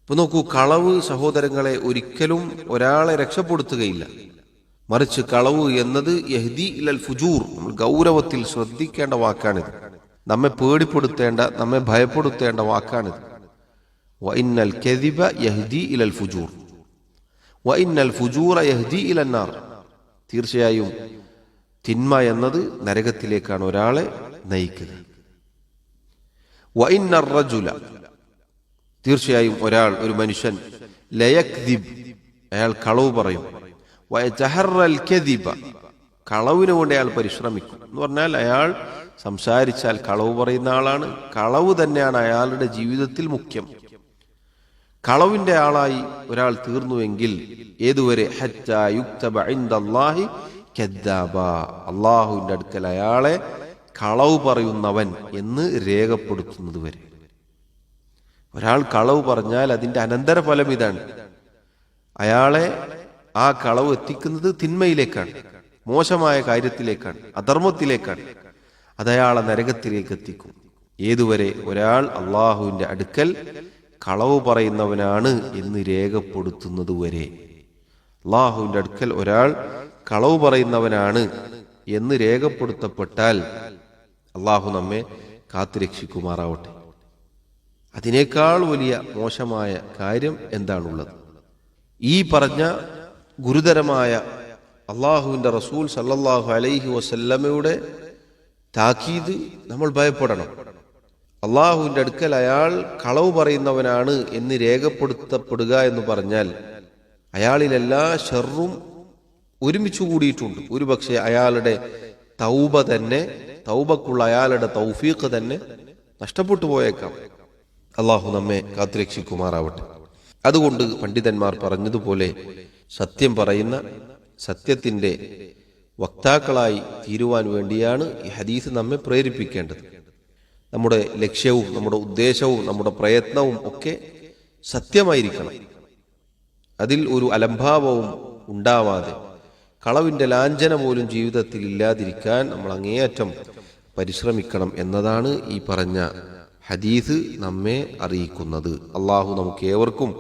ഇപ്പൊ നോക്കൂ, കളവ് സഹോദരങ്ങളെ ഒരിക്കലും ഒരാളെ രക്ഷപ്പെടുത്തുകയില്ല. മറിച്ച് കളവ് എന്നത് യഹ്ദി ഇലൽ ഫുജൂർ, നമ്മൾ ഗൗരവത്തിൽ ശ്രദ്ധിക്കേണ്ട വാക്കാണിത്. നമ്മെ പേടിപ്പെടുത്തേണ്ട, നമ്മെ ഭയപ്പെടുത്തേണ്ട വാക്കാണിത്. വഇന്നൽ കദിബ യഹ്ദി ഇലൽ ഫുജൂർ വഇന്നൽ ഫുജൂറ യഹ്ദി ഇലന്നാർ, തീർച്ചയായും തിന്മ എന്നത് നരകത്തിലേക്കാണ് ഒരാളെ നയിക്കുക. വഇന്നർ റജുല, തീർച്ചയായും ഒരാൾ, ഒരു മനുഷ്യൻ, ലയക്ദിബ്, അയാൾ കളവ് പറയും. വയതഹറൽ കദിബ, കളവിന് വേണ്ടി അയാൾ പരിശ്രമിക്കും എന്ന് പറഞ്ഞാൽ അയാൾ സംസാരിച്ചാൽ കളവ് പറയുന്ന ആളാണ്. കളവ് തന്നെയാണ് അയാളുടെ ജീവിതത്തിൽ മുഖ്യം. കളവിന്റെ ആളായി ഒരാൾ തീർന്നുവെങ്കിൽ ഏതുവരെ? ഹത്താ യുക്തബ ഇൻദല്ലാഹി കദ്ദാബ, അള്ളാഹുവിന്റെ അടുക്കൽ അയാളെ കളവ് പറയുന്നവൻ എന്ന് രേഖപ്പെടുത്തുന്നത് വരെ. ഒരാൾ കളവ് പറഞ്ഞാൽ അതിന്റെ അനന്തരഫലം ഇതാണ്, അയാളെ ആ കളവ് എത്തിക്കുന്നത് തിന്മയിലേക്കാണ്, മോശമായ കാര്യത്തിലേക്കാണ്, അധർമ്മത്തിലേക്കാണ്. അതയാളെ നരകത്തിലേക്ക് എത്തിക്കും. ഏതുവരെ? ഒരാൾ അള്ളാഹുവിന്റെ അടുക്കൽ കളവ് പറയുന്നവനാണ് എന്ന് രേഖപ്പെടുത്തുന്നത് വരെ. അള്ളാഹുവിൻ്റെ അടുക്കൽ ഒരാൾ കളവ് പറയുന്നവനാണ് എന്ന് രേഖപ്പെടുത്തപ്പെട്ടാൽ അള്ളാഹു നമ്മെ കാത്തുരക്ഷിക്കുമാറാവട്ടെ. അതിനേക്കാൾ വലിയ മോശമായ കാര്യം എന്താണുള്ളത്? ഈ പറഞ്ഞ ഗുരുതരമായ അള്ളാഹുവിൻ്റെ റസൂൽ സല്ലല്ലാഹു അലൈഹി വസല്ലമയുടെ താക്കീത് നമ്മൾ ഭയപ്പെടണം. അള്ളാഹുവിൻ്റെ അടുക്കൽ അയാൾ കളവ് പറയുന്നവനാണ് എന്ന് രേഖപ്പെടുത്തപ്പെടുക എന്ന് പറഞ്ഞാൽ അയാളിലെല്ലാ ഷർറും ഒരുമിച്ച് കൂടിയിട്ടുണ്ട്. ഒരുപക്ഷെ അയാളുടെ തൗബ തന്നെ, തൗബക്കുള്ള അയാളുടെ തൗഫീഖ് തന്നെ നഷ്ടപ്പെട്ടു പോയേക്കാം. അള്ളാഹു നമ്മെ കാത്തുരക്ഷിക്കുമാറാവട്ടെ. അതുകൊണ്ട് പണ്ഡിതന്മാർ പറഞ്ഞതുപോലെ സത്യം പറയുന്ന, സത്യത്തിൻ്റെ വക്താക്കളായി തീരുവാൻ വേണ്ടിയാണ് ഈ ഹദീസ് നമ്മെ പ്രേരിപ്പിക്കേണ്ടത്. നമ്മുടെ ലക്ഷ്യവും നമ്മുടെ ഉദ്ദേശവും നമ്മുടെ പ്രയത്നവും ഒക്കെ സത്യമായിരിക്കണം. അതിൽ ഒരു അലംഭാവവും ഉണ്ടാവാതെ, കളവിൻ്റെ ലാഞ്ചന പോലും ജീവിതത്തിൽ ഇല്ലാതിരിക്കാൻ നമ്മൾ അങ്ങേയറ്റം പരിശ്രമിക്കണം എന്നതാണ് ഈ പറഞ്ഞ ഹദീസ് നമ്മെ അറിയിക്കുന്നത്. അള്ളാഹു നമുക്ക് ഏവർക്കും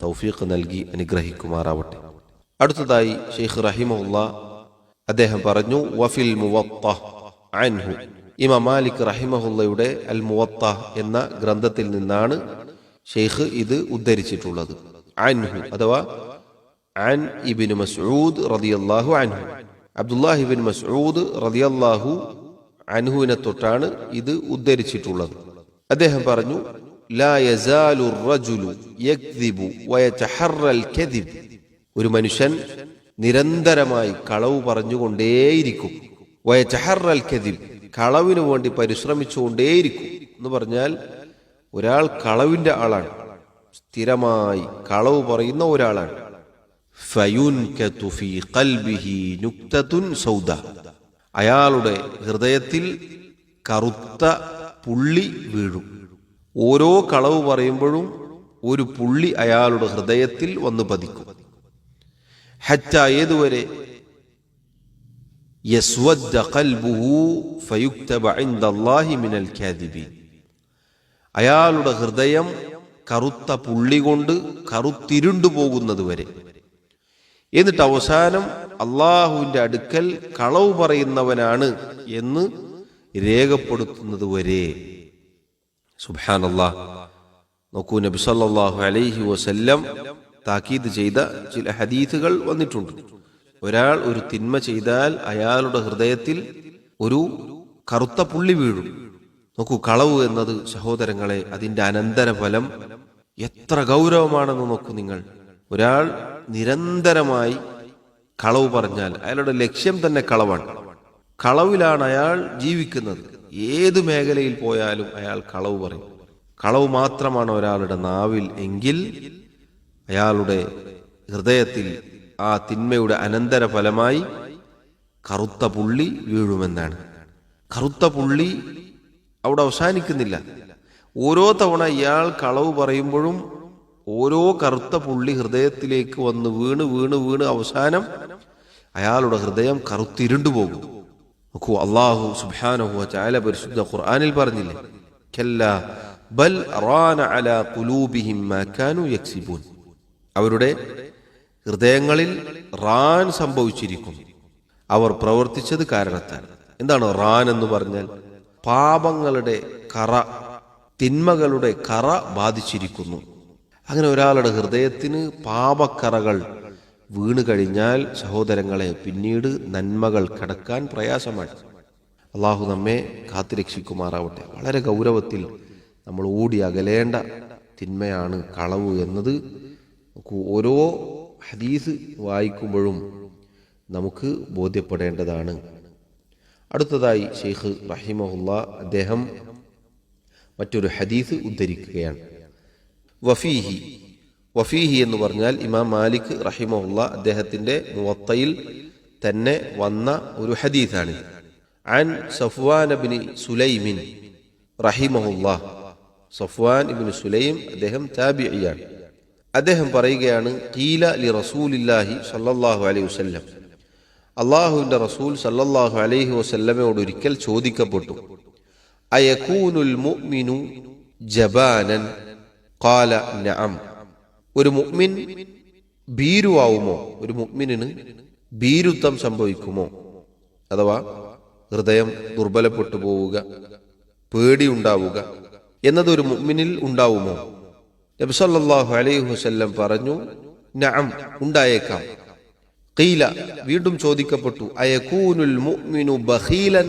തൗഫീഖ് നൽകി അനുഗ്രഹിക്കുമാറാവട്ടെ. അടുത്തതായി ഷെയ്ഖ് റഹിമഹുല്ലാഹ് അദ്ദേഹം പറഞ്ഞു, വഫിൽ മുവത്തഹ് അൻഹു. ഇമാം മാലിക് റഹിമഹുല്ലയുടെ അൽ മുവത്തഹ് എന്ന ഗ്രന്ഥത്തിൽ നിന്നാണ് ഷെയ്ഖ് ഇത് ഉദ്ധരിച്ചിട്ടുള്ളത്. അൻഹു അഥവാ അൻ ഇബ്നു മസ്ഊദ് റളിയല്ലാഹു അൻഹു. അബ്ദുല്ലാഹി ഇബ്നു മസ്ഊദ് റളിയല്ലാഹു അൻഹുവിനെ തൊട്ടാണ് ഇത് ഉദ്ധരിച്ചിട്ടുള്ളത്. അദ്ദേഹം പറഞ്ഞു, ലാ യസാലു റജുലു യക്ദിബു വയതഹറൽ കദിബ്. ഒരു മനുഷ്യൻ നിരന്തരമായി കളവ് പറഞ്ഞുകൊണ്ടേയിരിക്കും. വയതഹറൽ കദിബ്, കളവിനു വേണ്ടി പരിശ്രമിച്ചുകൊണ്ടേയിരിക്കും എന്ന് പറഞ്ഞാൽ ഒരാൾ കളവിൻ്റെ ആളാണ്, സ്ഥിരമായി കളവ് പറയുന്ന ഒരാളാണ്. ഫയുൻകതു ഫീ ഖൽബിഹി നുക്തതുൻ സൗദ, അയാളുടെ ഹൃദയത്തിൽ കറുത്ത പുള്ളി വീഴും. ഓരോ കളവ് പറയുമ്പോഴും ഒരു പുള്ളി അയാളുടെ ഹൃദയത്തിൽ വന്ന് പതിക്കും. ഹത്ത, ഏതുവരെ? യസ്വദ്ദ ഖൽബുഹു ഫയുക്തബ ഇൻദല്ലാഹി മിനൽ കാദിബീൻ, അയാളുടെ ഹൃദയം കറുത്ത പുള്ളി കൊണ്ട് കറുത്തിരുണ്ടു പോകുന്നത് വരെ. എന്നിട്ട് അവസാനം അള്ളാഹുവിൻ്റെ അടുക്കൽ കളവ് പറയുന്നവനാണ് എന്ന് രേഖപ്പെടുത്തുന്നത് വരെ. സുബ്ഹാനല്ലാഹ്. നോക്കൂ, നബി സല്ലല്ലാഹു അലൈഹി വസല്ലം താക്കീത് ചെയ്ത ചില ഹദീസുകൾ വന്നിട്ടുണ്ട്. ഒരാൾ ഒരു തിന്മ ചെയ്താൽ അയാളുടെ ഹൃദയത്തിൽ ഒരു കറുത്ത പുള്ളി വീഴും. നോക്കൂ, കളവ് എന്നത് സഹോദരങ്ങളെ, അതിൻ്റെ അനന്തരഫലം എത്ര ഗൗരവമാണെന്ന് നോക്കൂ നിങ്ങൾ. ഒരാൾ നിരന്തരമായി കളവ് പറഞ്ഞാൽ അയാളുടെ ലക്ഷ്യം തന്നെ കളവാണ്. കളവിലാണ് അയാൾ ജീവിക്കുന്നത്. ഏത് മേഖലയിൽ പോയാലും അയാൾ കളവ് പറയും. കളവ് മാത്രമാണ് ഒരാളുടെ നാവിൽ എങ്കിൽ അയാളുടെ ഹൃദയത്തിൽ ആ തിന്മയുടെ അനന്തരഫലമായി കറുത്ത പുള്ളി വീഴുമെന്നാണ്. കറുത്ത പുള്ളി അവിടെ അവസാനിക്കുന്നില്ല. ഓരോ തവണ ഇയാൾ കളവ് പറയുമ്പോഴും ഓരോ കറുത്ത പുള്ളി ഹൃദയത്തിലേക്ക് വന്ന് വീണ് വീണ് വീണ് അവസാനം അയാളുടെ ഹൃദയം കറുത്തിരുണ്ടു പോകും. നോക്കൂ, അല്ലാഹു സുബ്ഹാനഹു വ തആല പരിശുദ്ധ ഖുർആനിൽ പറഞ്ഞില്ലേ, കല്ലാ ബൽ റാന അലാ ഖുലൂബിഹിം മാ കാനൂ യക്സിബൂൻ, അവരുടെ ഹൃദയങ്ങളിൽ റാൻ സംഭവിച്ചിരിക്കുന്നു അവർ പ്രവർത്തിച്ചത് കാരണത്താൽ. എന്താണ് റാൻ എന്ന് പറഞ്ഞാൽ? പാപങ്ങളുടെ കറ, തിന്മകളുടെ കറ ബാധിച്ചിരിക്കുന്നു. അങ്ങനെ ഒരാളുടെ ഹൃദയത്തിന് പാപക്കറകൾ വീണ് കഴിഞ്ഞാൽ സഹോദരങ്ങളെ പിന്നീട് നന്മകൾ കടക്കാൻ പ്രയാസമാണ്. അള്ളാഹു നമ്മെ കാത്തുരക്ഷിക്കുമാറാവട്ടെ. വളരെ ഗൗരവത്തിൽ നമ്മൾ ഓടി അകലേണ്ട തിന്മയാണ് കളവ് എന്നത് ഓരോ ഹദീസ് വായിക്കുമ്പോഴും നമുക്ക് ബോധ്യപ്പെടേണ്ടതാണ്. അടുത്തതായി ഷെയ്ഖ് റഹിമഹുല്ലാ അദ്ദേഹം മറ്റൊരു ഹദീസ് ഉദ്ധരിക്കുകയാണ്. വഫീഹി എന്ന് പറഞ്ഞാൽ ഇമാം മാലിക് റഹിമഹുല്ലാ അദ്ദേഹത്തിൻ്റെ മുവത്തയിൽ തന്നെ വന്ന ഒരു ഹദീസാണ്. അൻ സഫ്വാൻ ഇബ്നു സുലൈമിൻ റഹിമഹുല്ലാ. സഫ്വാൻ ഇബ്നു സുലൈം അദ്ദേഹം താബിഇയാണ്. അദ്ദേഹം പറയുകയാണ്, ഖീല ലി റസൂലില്ലാഹി സല്ലല്ലാഹു അലൈഹി വസല്ലം, അള്ളാഹുവിൻ്റെ റസൂൽ സല്ലല്ലാഹു അലൈഹി വസല്ലമയോട് ഒരിക്കൽ ചോദിക്കപ്പെട്ടു, അയകൂനുൽ മുഅ്മിനു ജബാനൻ? ഖാല നഅം. ഒരു മുഅ്മിൻ ഭീരുവാവുമോ, ഒരു മുഅ്മിനിന് ഭീരുത്വം സംഭവിക്കുമോ, അഥവാ ഹൃദയം ദുർബലപ്പെട്ടു പോവുക, പേടിയുണ്ടാവുക എന്നത് ഒരു മുഅ്മിനിൽ ഉണ്ടാവുമോ? നബി സല്ലല്ലാഹു അലൈഹി വസല്ലം പറഞ്ഞു, നഅം, ഉണ്ടായേക്കാം. ഖീല, വീണ്ടും ചോദിക്കപ്പെട്ടു, അയകൂനുൽ മുഅ്മിനു ബഖീലൻ,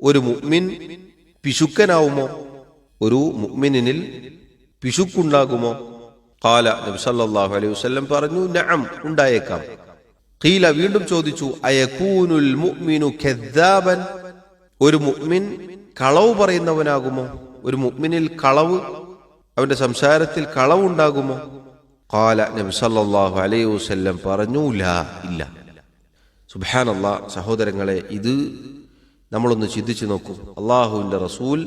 ഒരു മുഅ്മിൻ പിശുക്കനാവുമോ, ഒരു മുഅ്മിനിൽ പിശുക്കുണ്ടാകുമോ? ഖാല, നബി സല്ലല്ലാഹു അലൈഹി വസല്ലം പറഞ്ഞു, നഅം, ഉണ്ടായേക്കാം. ഖീല, വീണ്ടും ചോദിച്ചു, അയകൂനുൽ മുഅ്മിനു കദ്ദാബൻ, ഒരു മുഅ്മിൻ കളവ് പറയുന്നവനാകുമോ, ഒരു മുഅ്മിനിൽ കളവ്, അവന്റെ സംസാരത്തിൽ കളവുണ്ടാകുമോ? ഖാല, നബി സല്ലല്ലാഹു അലൈഹി വസല്ലം പറഞ്ഞു, ലാ, ഇല്ല. സുബ്ഹാനല്ലാഹ്. സഹോദരങ്ങളെ, ഇത് നമ്മളൊന്ന് ചിന്തിച്ചു നോക്കൂ. അള്ളാഹുവിന്റെ റസൂൽ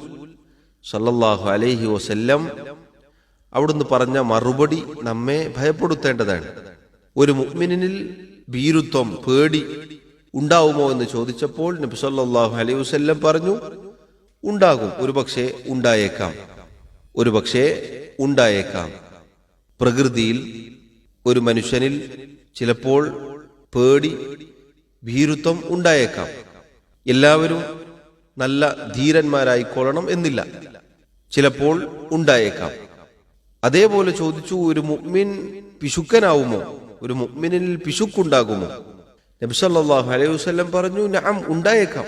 സല്ലല്ലാഹു അലൈഹി വസല്ലം അവിടുന്ന് പറഞ്ഞ മറുപടി നമ്മെ ഭയപ്പെടുത്തേണ്ടതാണ്. ഒരു മുഅ്മിനിൽ ഭീരുത്വം, പേടി ഉണ്ടാവുമോ എന്ന് ചോദിച്ചപ്പോൾ നബി സല്ലല്ലാഹു അലൈഹി വസല്ലം പറഞ്ഞു, ഉണ്ടാകും, ഒരുപക്ഷെ ഉണ്ടായേക്കാം, ഒരുപക്ഷെ ഉണ്ടായേക്കാം. പ്രകൃതിയിൽ ഒരു മനുഷ്യനിൽ ചിലപ്പോൾ പേടി, ഭീരുത്വം ഉണ്ടായേക്കാം. എല്ലാവരും നല്ല ധീരന്മാരായിക്കൊള്ളണം എന്നില്ല, ചിലപ്പോൾ ഉണ്ടായേക്കാം. അതേപോലെ ചോദിച്ചു, ഒരു മുഅ്മിൻ പിശുക്കനാവുമോ, ഒരു മുഅ്മിനിൽ പിശുക്കുണ്ടാകുമോ? നബി സല്ലല്ലാഹു അലൈഹി വസല്ലം പറഞ്ഞു, നഅം, ഉണ്ടായേക്കാം.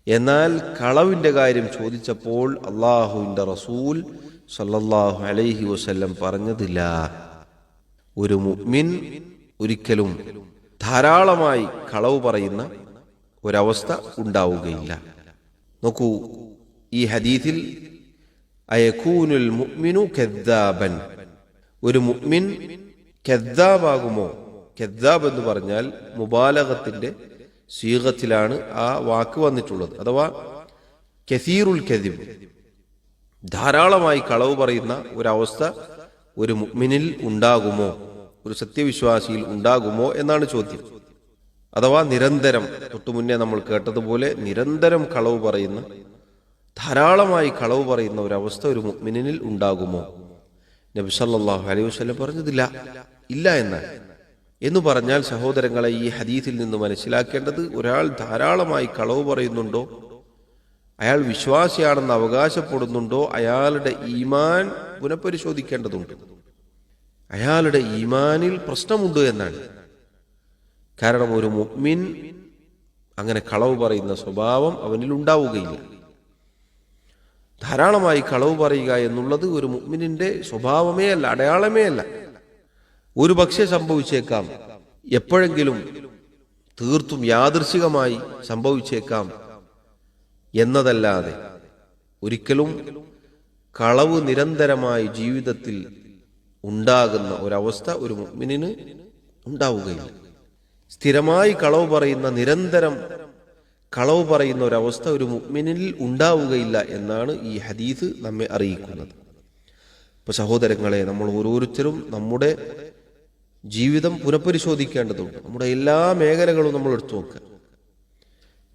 എന്നാൽ കളവിന്റെ കാര്യം ചോദിച്ചപ്പോൾ അള്ളാഹുവിന്റെ റസൂൽ സല്ലല്ലാഹു അലൈഹി വസല്ലം പറഞ്ഞതില്ല, ഒരു മുഅ്മിൻ ഒരിക്കലും ധാരാളമായി കളവ് പറയുന്ന ഒരവസ്ഥ ഉണ്ടാവുകയില്ല. നോക്കൂ, ഈ ഹദീസിൽ അയകൂനുൽ മുഅ്മിനു കദ്ദാബൻ, ഒരു മുഅ്മിൻ കദ്ദാബാകുമോ? കദ്ദാബ് എന്ന് പറഞ്ഞാൽ മുബാലഗത്തിന്റെ സീഗത്തിലാണ് ആ വാക്ക് വന്നിട്ടുള്ളത്, അഥവാ കസീറുൽ കദിബ്, ധാരാളമായി കളവ് പറയുന്ന ഒരവസ്ഥ ഒരു മുഅ്മിനിൽ ഉണ്ടാകുമോ, ഒരു സത്യവിശ്വാസിയിൽ ഉണ്ടാകുമോ എന്നാണ് ചോദ്യം. അഥവാ നിരന്തരം, തൊട്ടു മുന്നേ നമ്മൾ കേട്ടതുപോലെ നിരന്തരം കളവ് പറയുന്ന, ധാരാളമായി കളവ് പറയുന്ന ഒരവസ്ഥ ഒരു മുഅ്മിനിൽ ഉണ്ടാകുമോ? നബി സല്ലല്ലാഹു അലൈഹി വസല്ലം പറഞ്ഞതില്ല, ഇല്ല എന്നാണ്. എന്ന് പറഞ്ഞാൽ സഹോദരങ്ങളെ, ഈ ഹദീസിൽ നിന്ന് മനസ്സിലാക്കേണ്ടത്, ഒരാൾ ധാരാളമായി കളവ് പറയുന്നുണ്ടോ, അയാൾ വിശ്വാസിയാണെന്ന് അവകാശപ്പെടുന്നുണ്ടോ, അയാളുടെ ഈമാൻ പുനഃപരിശോധിക്കേണ്ടതുണ്ട്. അയാളുടെ ഈമാനിൽ പ്രശ്നമുണ്ട് എന്നാണ്. കാരണം ഒരു മുഅ്മിൻ അങ്ങനെ കളവ് പറയുന്ന സ്വഭാവം അവനിൽ ഉണ്ടാവുകയില്ല. ധാരാളമായി കളവ് പറയുക എന്നുള്ളത് ഒരു മുഅ്മിനിന്റെ സ്വഭാവമേ അല്ല, അടയാളമേ അല്ല. ഒരു പക്ഷേ സംഭവിച്ചേക്കാം, എപ്പോഴെങ്കിലും തീർത്തും യാദൃശ്ചികമായി സംഭവിച്ചേക്കാം എന്നതല്ലാതെ ഒരിക്കലും കളവ് നിരന്തരമായി ജീവിതത്തിൽ ഉണ്ടാകുന്ന ഒരവസ്ഥ ഒരു മുഅ്മിനിന് ഉണ്ടാവുകയില്ല. സ്ഥിരമായി കളവ് പറയുന്ന, നിരന്തരം കളവ് പറയുന്ന ഒരവസ്ഥ ഒരു മുഅ്മിനിൽ ഉണ്ടാവുകയില്ല എന്നാണ് ഈ ഹദീസ് നമ്മെ അറിയിക്കുന്നത്. ഇപ്പൊ സഹോദരങ്ങളെ, നമ്മൾ ഓരോരുത്തരും നമ്മുടെ ജീവിതം പുനഃപരിശോധിക്കേണ്ടതുണ്ട്. നമ്മുടെ എല്ലാ മേഖലകളും നമ്മൾ എടുത്തു നോക്കുക.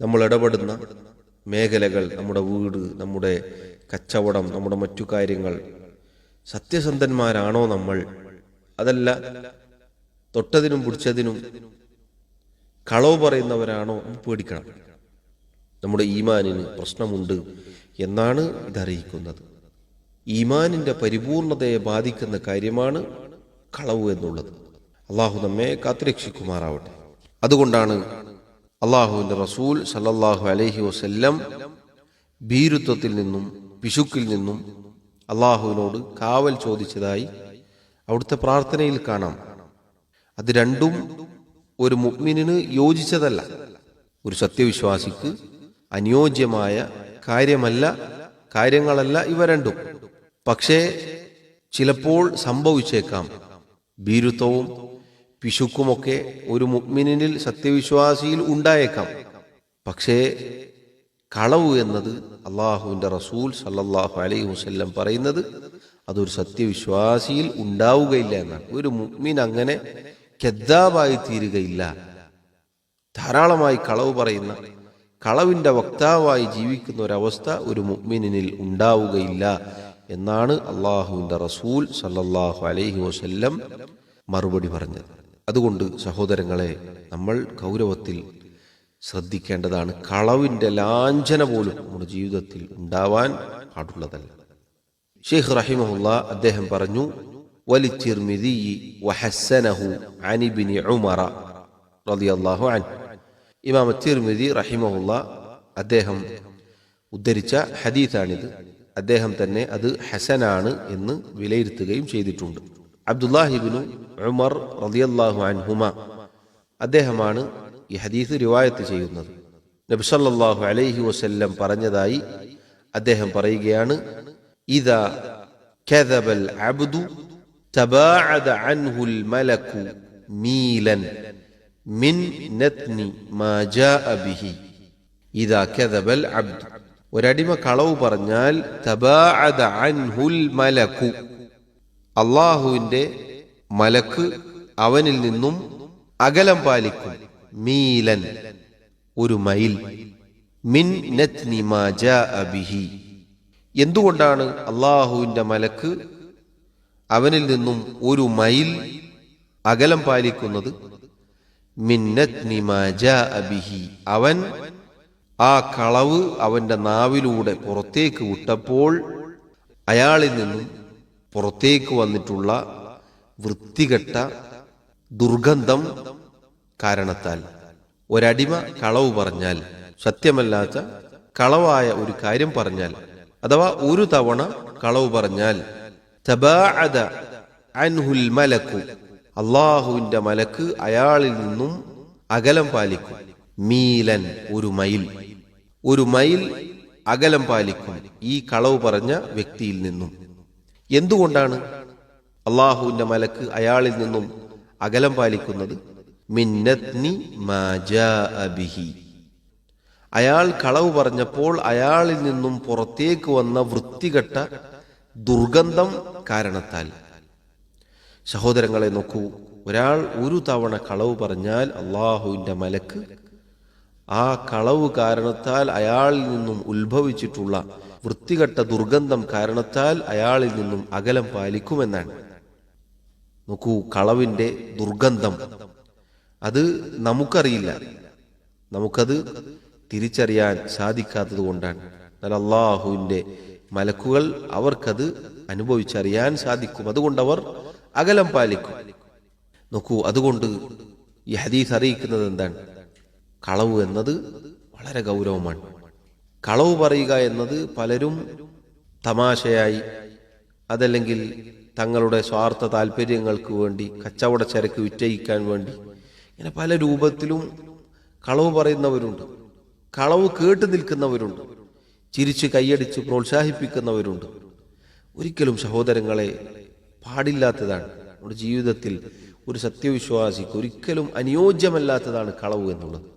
നമ്മൾ ഇടപെടുന്ന മേഖലകൾ, നമ്മുടെ വീട്, നമ്മുടെ കച്ചവടം, നമ്മുടെ മറ്റു കാര്യങ്ങൾ, സത്യസന്ധന്മാരാണോ നമ്മൾ? അതല്ല തൊട്ടതിനും പിടിച്ചതിനും കളവ് പറയുന്നവരാണോ? പേടിക്കണം. നമ്മുടെ ഈമാനിന് പ്രശ്നമുണ്ട് എന്നാണ് ഇതറിയിക്കുന്നത്. ഈമാനിന്റെ പരിപൂർണതയെ ബാധിക്കുന്ന കാര്യമാണ് കളവ് എന്നുള്ളത്. അള്ളാഹു നമ്മെ കാത്തുരക്ഷിക്കുമാറാവട്ടെ. അതുകൊണ്ടാണ് അള്ളാഹുവിന്റെ റസൂൽ സല്ലല്ലാഹു അലൈഹി വസല്ലം ഭീരുത്വത്തിൽ നിന്നും പിശുക്കിൽ നിന്നും അള്ളാഹുവിനോട് കാവൽ ചോദിച്ചതായി അവിടുത്തെ പ്രാർത്ഥനയിൽ കാണാം. അത് രണ്ടും ഒരു മുഅ്മിനിന് യോജിച്ചതല്ല, ഒരു സത്യവിശ്വാസിക്ക് അനുയോജ്യമായ കാര്യങ്ങളല്ല ഇവ രണ്ടും. പക്ഷേ ചിലപ്പോൾ സംഭവിച്ചേക്കാം. ഭീരുത്വവും പിശുക്കുമൊക്കെ ഒരു മുഅ്മിനിൽ, സത്യവിശ്വാസിയിൽ ഉണ്ടായേക്കാം. പക്ഷേ കളവ് എന്നത് അള്ളാഹുവിന്റെ റസൂൽ സല്ലല്ലാഹു അലൈഹി വസല്ലം പറയുന്നത് അതൊരു സത്യവിശ്വാസിയിൽ ഉണ്ടാവുകയില്ല എന്നാണ്. ഒരു മുഅ്മിൻ അങ്ങനെ കദ്ദാബായി തീരുകയില്ല. ധാരാളമായി കളവ് പറയുന്ന, കളവിന്റെ വക്താവായി ജീവിക്കുന്ന ഒരവസ്ഥ ഒരു മുഅ്മിനിൽ ഉണ്ടാവുകയില്ല എന്നാണ് അള്ളാഹുവിന്റെ റസൂൽ സല്ലല്ലാഹു അലൈഹി വസല്ലം മറുപടി പറഞ്ഞത്. അതുകൊണ്ട് സഹോദരങ്ങളെ, നമ്മൾ ഗൗരവത്തിൽ ശ്രദ്ധിക്കേണ്ടതാണ്. കളവിൻ്റെ ലാഞ്ചന പോലും നമ്മുടെ ജീവിതത്തിൽ ഉണ്ടാവാൻ പാടുള്ളതല്ല. ഷെയ്ഖ് റഹിമഹുല്ലാ അദ്ദേഹം പറഞ്ഞു, വലിത്തിർമിദി വഹസ്സനഹു അൻ ഇബ്നി ഉമറ റളിയല്ലാഹു അൻഹു. ഇമാം തിർമിദി റഹിമഹുല്ലാ അദ്ദേഹം ഉദ്ധരിച്ച ഹദീസാണിത്. അദ്ദേഹം തന്നെ അത് ഹസനാണ് എന്ന് വിലയിരുത്തുകയും ചെയ്തിട്ടുണ്ട്. അബ്ദുല്ലാഹി ഇബ്നു ഉമർ റളിയല്ലാഹു അൻഹുമ അദ്ദേഹമാണ് ഈ ഹദീസ് റിവായത്ത് ചെയ്യുന്നത്. നബി സല്ലല്ലാഹു അലൈഹി വസല്ലം പറഞ്ഞതായി അദ്ദേഹം പറയുകയാണ്, ഇദാ കദബൽ അബ്ദു തബാഅദ അൻഹുൽ മലകു മീലൻ മിൻ നത്നി മാ ജാഅ ബിഹി. ഇദാ കദബൽ അബ്ദു, ഒരടിമ കളവ് പറഞ്ഞാൽ തബാഅദ അൻഹുൽ മലകു, അല്ലാഹുവിന്റെ മലക്ക് അവനിൽ നിന്നും അകലം പാലിക്കും. മീലൻ, ഒരു മൈൽ. മിൻ നത്നി മാ ജാഅ ബിഹി, എന്തുകൊണ്ടാണ് അല്ലാഹുവിന്റെ മലക്ക് അവനിൽ നിന്നും ഒരു മൈൽ അകലം പാലിക്കുന്നത്? മിൻ നത്നി മാ ജാഅ ബിഹി, അവൻ ആ കളവ് അവന്റെ നാവിലൂടെ പുറത്തേക്ക് വിട്ടപ്പോൾ അയാളിൽ നിന്നും പുറത്തേക്ക് വന്നിട്ടുള്ള വൃത്തികെട്ട ദുർഗന്ധം കാരണത്താൽ. ഒരടിമ കളവ് പറഞ്ഞാൽ, സത്യമല്ലാത്ത കളവായ ഒരു കാര്യം പറഞ്ഞാൽ, അഥവാ ഒരു തവണ കളവ് പറഞ്ഞാൽ, തബാഅദ അൻഹുൽ മലക്കു, അല്ലാഹുവിന്റെ മലക്ക് അയാളിൽ നിന്നും അകലം പാലിക്കും. മീലൻ, ഒരു മൈൽ. ഒരു മൈൽ അകലം പാലിക്കും ഈ കളവ് പറഞ്ഞ വ്യക്തിയിൽ നിന്നും. എന്തുകൊണ്ടാണ് അല്ലാഹുവിന്റെ മലക്ക് അയാളിൽ നിന്നും അകലം പാലിക്കുന്നത്? മിന്നത്നി മാ ജാഅ ബിഹി, അയാൾ കളവ് പറഞ്ഞപ്പോൾ അയാളിൽ നിന്നും പുറത്തേക്ക് വന്ന വൃത്തികെട്ട ദുർഗന്ധം കാരണത്താൽ. സഹോദരങ്ങളെ നോക്കൂ, ഒരാൾ ഒരു തവണ കളവ് പറഞ്ഞാൽ അല്ലാഹുവിന്റെ മലക്ക് ആ കളവ് കാരണത്താൽ അയാളിൽ നിന്നും ഉത്ഭവിച്ചിട്ടുള്ള വൃത്തികെട്ട ദുർഗന്ധം കാരണത്താൽ അയാളിൽ നിന്നും അകലം പാലിക്കുമെന്നാണ്. നോക്കൂ, കളവിന്റെ ദുർഗന്ധം അത് നമുക്കറിയില്ല, നമുക്കത് തിരിച്ചറിയാൻ സാധിക്കാത്തത് കൊണ്ടാണ്. എന്നാൽ അല്ലാഹുവിന്റെ മലക്കുകൾ അവർക്കത് അനുഭവിച്ചറിയാൻ സാധിക്കും. അതുകൊണ്ട് അവർ അകലം പാലിക്കും. നോക്കൂ, അതുകൊണ്ട് ഈ ഹദീസ് അറിയിക്കുന്നത് എന്താണ്? കളവ് എന്നത് വളരെ ഗൗരവമാണ്. കളവ് പറയുക എന്നത് പലരും തമാശയായി, അതല്ലെങ്കിൽ തങ്ങളുടെ സ്വാർത്ഥ താല്പര്യങ്ങൾക്ക് വേണ്ടി, കച്ചവട ചരക്ക് വിറ്റയിക്കാൻ വേണ്ടി, ഇങ്ങനെ പല രൂപത്തിലും കളവ് പറയുന്നവരുണ്ട്. കളവ് കേട്ടു നിൽക്കുന്നവരുണ്ട്. ചിരിച്ച് കൈയടിച്ച് പ്രോത്സാഹിപ്പിക്കുന്നവരുണ്ട്. ഒരിക്കലും സഹോദരങ്ങളെ പാടില്ലാത്തതാണ്. നമ്മുടെ ജീവിതത്തിൽ ഒരു സത്യവിശ്വാസിക്ക് ഒരിക്കലും അനുയോജ്യമല്ലാത്തതാണ് കളവ് എന്നുള്ളത്.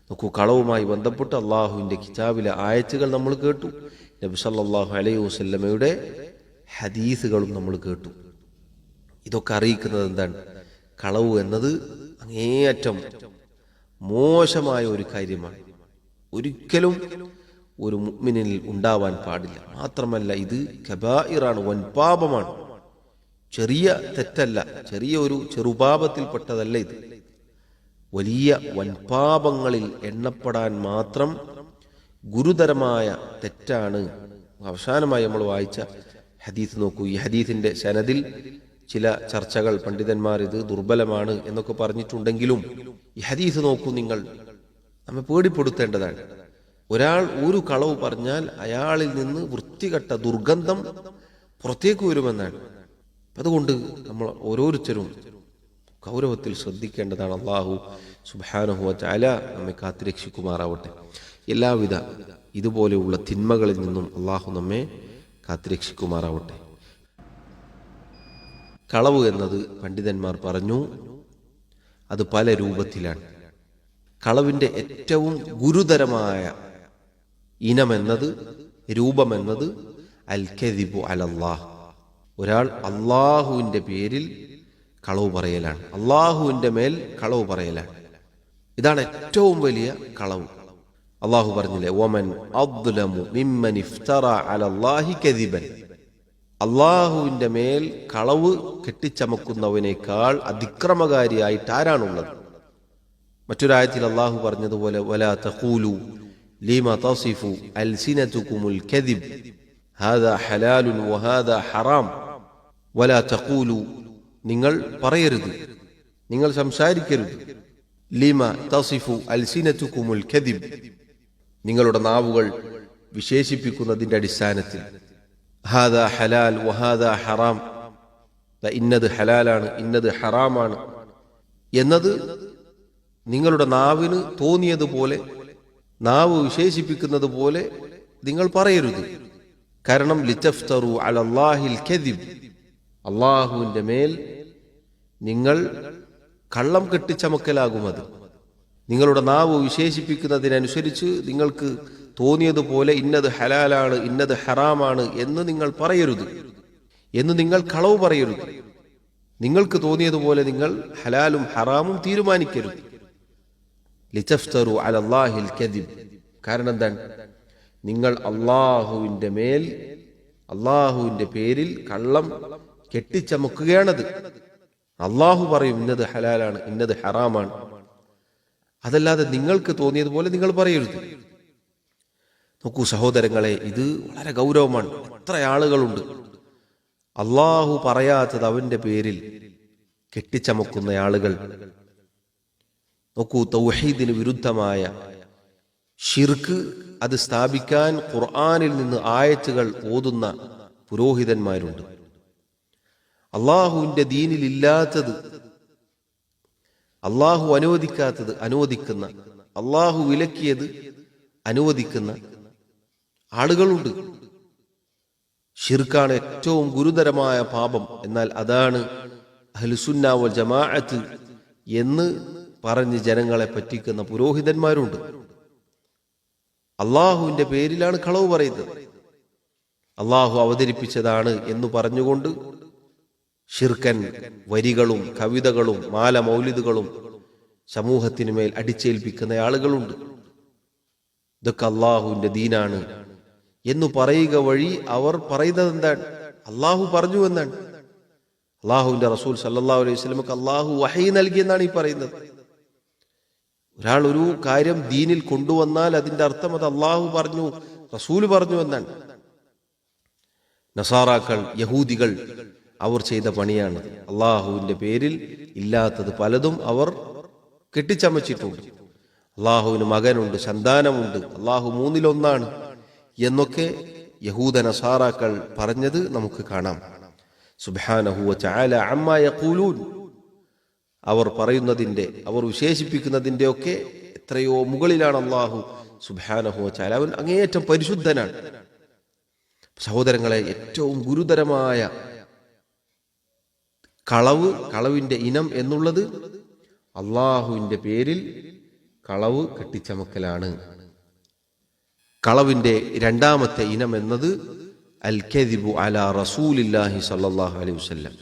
നോക്കൂ, കളവുമായി ബന്ധപ്പെട്ട് അള്ളാഹുവിൻ്റെ കിതാബിലെ ആയത്തുകൾ നമ്മൾ കേട്ടു. നബി സല്ലല്ലാഹു അലൈഹി വസല്ലമയുടെ ഹദീസുകളും നമ്മൾ കേട്ടു. ഇതൊക്കെ അറിയിക്കുന്നത് എന്താണ്? കളവ് എന്നത് അങ്ങേയറ്റം മോശമായ ഒരു കാര്യമാണ്. ഒരിക്കലും ഒരു മുഅ്മിനിൽ ഉണ്ടാവാൻ പാടില്ല. മാത്രമല്ല, ഇത് കബായിറാണ്, വൻപാപമാണ്. ചെറിയ തെറ്റല്ല, ചെറിയ ഒരു ചെറുപാപത്തിൽപ്പെട്ടതല്ല ഇത്. വലിയ വൻപാപങ്ങളിൽ എണ്ണപ്പെടാൻ മാത്രം ഗുരുതരമായ തെറ്റാണ്. അവസാനമായി നമ്മൾ വായിച്ച ഹദീസ് നോക്കൂ. ഈ ഹദീസിന്റെ സനദിൽ ചില ചർച്ചകൾ, പണ്ഡിതന്മാർ ഇത് ദുർബലമാണ് എന്നൊക്കെ പറഞ്ഞിട്ടുണ്ടെങ്കിലും ഈ ഹദീസ് നോക്കൂ, നിങ്ങൾ നമ്മെ പേടിപ്പെടുത്തേണ്ടതാണ്. ഒരാൾ ഒരു കളവ് പറഞ്ഞാൽ അയാളിൽ നിന്ന് വൃത്തികെട്ട ദുർഗന്ധം പുറത്തേക്ക് വരുമെന്നാണ്. അതുകൊണ്ട് നമ്മൾ ഓരോരുത്തരും ഗൗരവത്തിൽ ശ്രദ്ധിക്കേണ്ടതാണ്. അല്ലാഹു സുബ്ഹാനഹു വ തആല നമ്മെ കാത്തുരക്ഷിക്കുമാറാവട്ടെ. എല്ലാവിധ ഇതുപോലെയുള്ള തിന്മകളിൽ നിന്നും അല്ലാഹു നമ്മെ കാത്തുരക്ഷിക്കുമാറാവട്ടെ. കളവ് എന്നത് പണ്ഡിതന്മാർ പറഞ്ഞു, അത് പല രൂപത്തിലാണ്. കളവിൻ്റെ ഏറ്റവും ഗുരുതരമായ ഇനമെന്നത്, രൂപമെന്നത് അൽ കദിബു അലല്ലാഹ്, ഒരാൾ അള്ളാഹുവിൻ്റെ പേരിൽ കളവ് പറയലാണ്, അള്ളാഹുവിൻ്റെ മേൽ കളവ് പറയലാണ്. ഇതാണ് ഏറ്റവും വലിയ കളവ്. അള്ളാഹു പറഞ്ഞില്ലേ, വമൻ അദ്ലമു മിമ്മൻ ഇഫ്തറ അലല്ലാഹി കദിബൻ. അള്ളാഹുവിൻ്റെ മേൽ കളവ് കെട്ടിച്ചമക്കുന്നവനേക്കാൾ അതിക്രമകാരിയായിട്ട് ആരാണുള്ളത്? മറ്റൊരായത്തിൽ അള്ളാഹു പറഞ്ഞതുപോലെ വലാ തഖൂലു ലിമ തസിഫു അൽസിനതുകുമുൽ കദിബ് ഹാദാ ഹലാലുൻ വഹാദാ ഹറാം വലാ തഖൂലു, നിങ്ങൾ പറയരുത്, നിങ്ങൾ സംസാരിക്കരുത്, ലിമ തസിഫു അൽസിനതുകുമുൽ കദിബ്, നിങ്ങളുടെ നാവുകൾ വിശേഷിപ്പിക്കുന്നതിൻ്റെ അടിസ്ഥാനത്തിൽ ഹാദാ ഹലാൽ വഹാദാ ഹറാം, ഇന്നത് ഹലാലാണ് ഇന്നത് ഹറാമാണ് എന്നത് നിങ്ങളുടെ നാവിന് തോന്നിയതുപോലെ, നാവ് വിശേഷിപ്പിക്കുന്നത് പോലെ നിങ്ങൾ പറയരുത്. കാരണം ലിതഫ്തറു അലല്ലാഹിൽ കദിബ്, അള്ളാഹുവിൻ്റെ മേൽ നിങ്ങൾ കള്ളം കെട്ടിച്ചമക്കലാകുമത്. നിങ്ങളുടെ നാവ് വിശേഷിപ്പിക്കുന്നതിനനുസരിച്ച് നിങ്ങൾക്ക് തോന്നിയതുപോലെ ഇന്നത് ഹലാലാണ് ഇന്നത് ഹറാമാണ് എന്ന് നിങ്ങൾ പറയരുത്, എന്ന് നിങ്ങൾ കളവ് പറയരുത്. നിങ്ങൾക്ക് തോന്നിയതുപോലെ നിങ്ങൾ ഹലാലും ഹറാമും തീരുമാനിക്കരുത്. ലിതഫ്തറു അലല്ലാഹിൽ കദിബ്, കാരണം എന്താണ്? നിങ്ങൾ അള്ളാഹുവിൻ്റെ മേൽ അള്ളാഹുവിൻ്റെ പേരിൽ കള്ളം കെട്ടിച്ചമക്കുകയാണത്. അള്ളാഹു പറയും ഇന്നത് ഹലാലാണ് ഇന്നത് ഹറാമാണ്, അതല്ലാതെ നിങ്ങൾക്ക് തോന്നിയതുപോലെ നിങ്ങൾ പറയരുത്. നോക്കൂ സഹോദരങ്ങളെ, ഇത് വളരെ ഗൗരവമാണ്. എത്ര ആളുകളുണ്ട് അള്ളാഹു പറയാത്തത് അവന്റെ പേരിൽ കെട്ടിച്ചമക്കുന്ന ആളുകൾ. നോക്കൂ, തൗഹീദിന് വിരുദ്ധമായ ഷിർക്ക് അത് സ്ഥാപിക്കാൻ ഖുർആനിൽ നിന്ന് ആയത്തുകൾ ഓതുന്ന പുരോഹിതന്മാരുണ്ട്. അള്ളാഹുവിന്റെ ദീനിൽ ഇല്ലാത്തത്, അള്ളാഹു അനുവദിക്കാത്തത് അനുവദിക്കുന്ന, അള്ളാഹു വിലക്കിയത് അനുവദിക്കുന്ന ആളുകളുണ്ട്. ഷിർക്കാണ് ഏറ്റവും ഗുരുതരമായ പാപം. എന്നാൽ അതാണ് അഹ്ലുസുന്ന വൽ ജമാഅത്ത് എന്ന് പറഞ്ഞ് ജനങ്ങളെ പറ്റിക്കുന്ന പുരോഹിതന്മാരുണ്ട്. അള്ളാഹുവിന്റെ പേരിലാണ് കളവ് പറയുന്നത്. അള്ളാഹു അവതരിപ്പിച്ചതാണ് എന്ന് പറഞ്ഞുകൊണ്ട് ഷിർക്കൻ വരികളും കവിതകളും മാല മൗലിദുകളും സമൂഹത്തിന് മേൽ അടിച്ചേൽപ്പിക്കുന്ന ആളുകളുണ്ട്. ഇതൊക്കെ അള്ളാഹുവിന്റെ ദീനാണ് എന്ന് പറയുക വഴി അവർ പറയുന്നത് എന്താണ്? അള്ളാഹു പറഞ്ഞു എന്നാണ്. അള്ളാഹുവിന്റെ റസൂൽ സല്ലല്ലാഹു അലൈഹി വസല്ലമക്ക് അള്ളാഹു വഹീ നൽകിയെന്നാണ് ഈ പറയുന്നത്. ഒരാൾ ഒരു കാര്യം ദീനിൽ കൊണ്ടുവന്നാൽ അതിന്റെ അർത്ഥം അത് അള്ളാഹു പറഞ്ഞു റസൂല് പറഞ്ഞു എന്നാണ്. നസാറാക്കൾ, യഹൂദികൾ അവർ ചെയ്ത പണിയാണ്. അള്ളാഹുവിന്റെ പേരിൽ ഇല്ലാത്തത് പലതും അവർ കെട്ടിച്ചമച്ചിട്ടുണ്ട്. അള്ളാഹുവിന് മകനുണ്ട്, സന്താനമുണ്ട്, അള്ളാഹു മൂന്നിലൊന്നാണ് എന്നൊക്കെ യഹൂദ നസാറാക്കൾ പറഞ്ഞത് നമുക്ക് കാണാം. സുബ്ഹാനഹു വ തആല അമ്മാ യഖൂലൂൻ, അവർ പറയുന്നതിന്റെ, അവർ വിശേഷിപ്പിക്കുന്നതിന്റെ ഒക്കെ എത്രയോ മുകളിലാണ് അള്ളാഹു സുബ്ഹാനഹു വ തആല. അവൻ അങ്ങേയറ്റം പരിശുദ്ധനാണ്. സഹോദരങ്ങളെ, ഏറ്റവും ഗുരുതരമായ കളവിന്റെ ഇനം എന്നുള്ളത് അള്ളാഹുവിന്റെ പേരിൽ കളവ് കെട്ടിച്ചമക്കലാണ്. കളവിന്റെ രണ്ടാമത്തെ ഇനം എന്നത് അൽ കദിബു അലാ റസൂലില്ലാഹി സല്ലല്ലാഹു അലൈഹി വസല്ലം,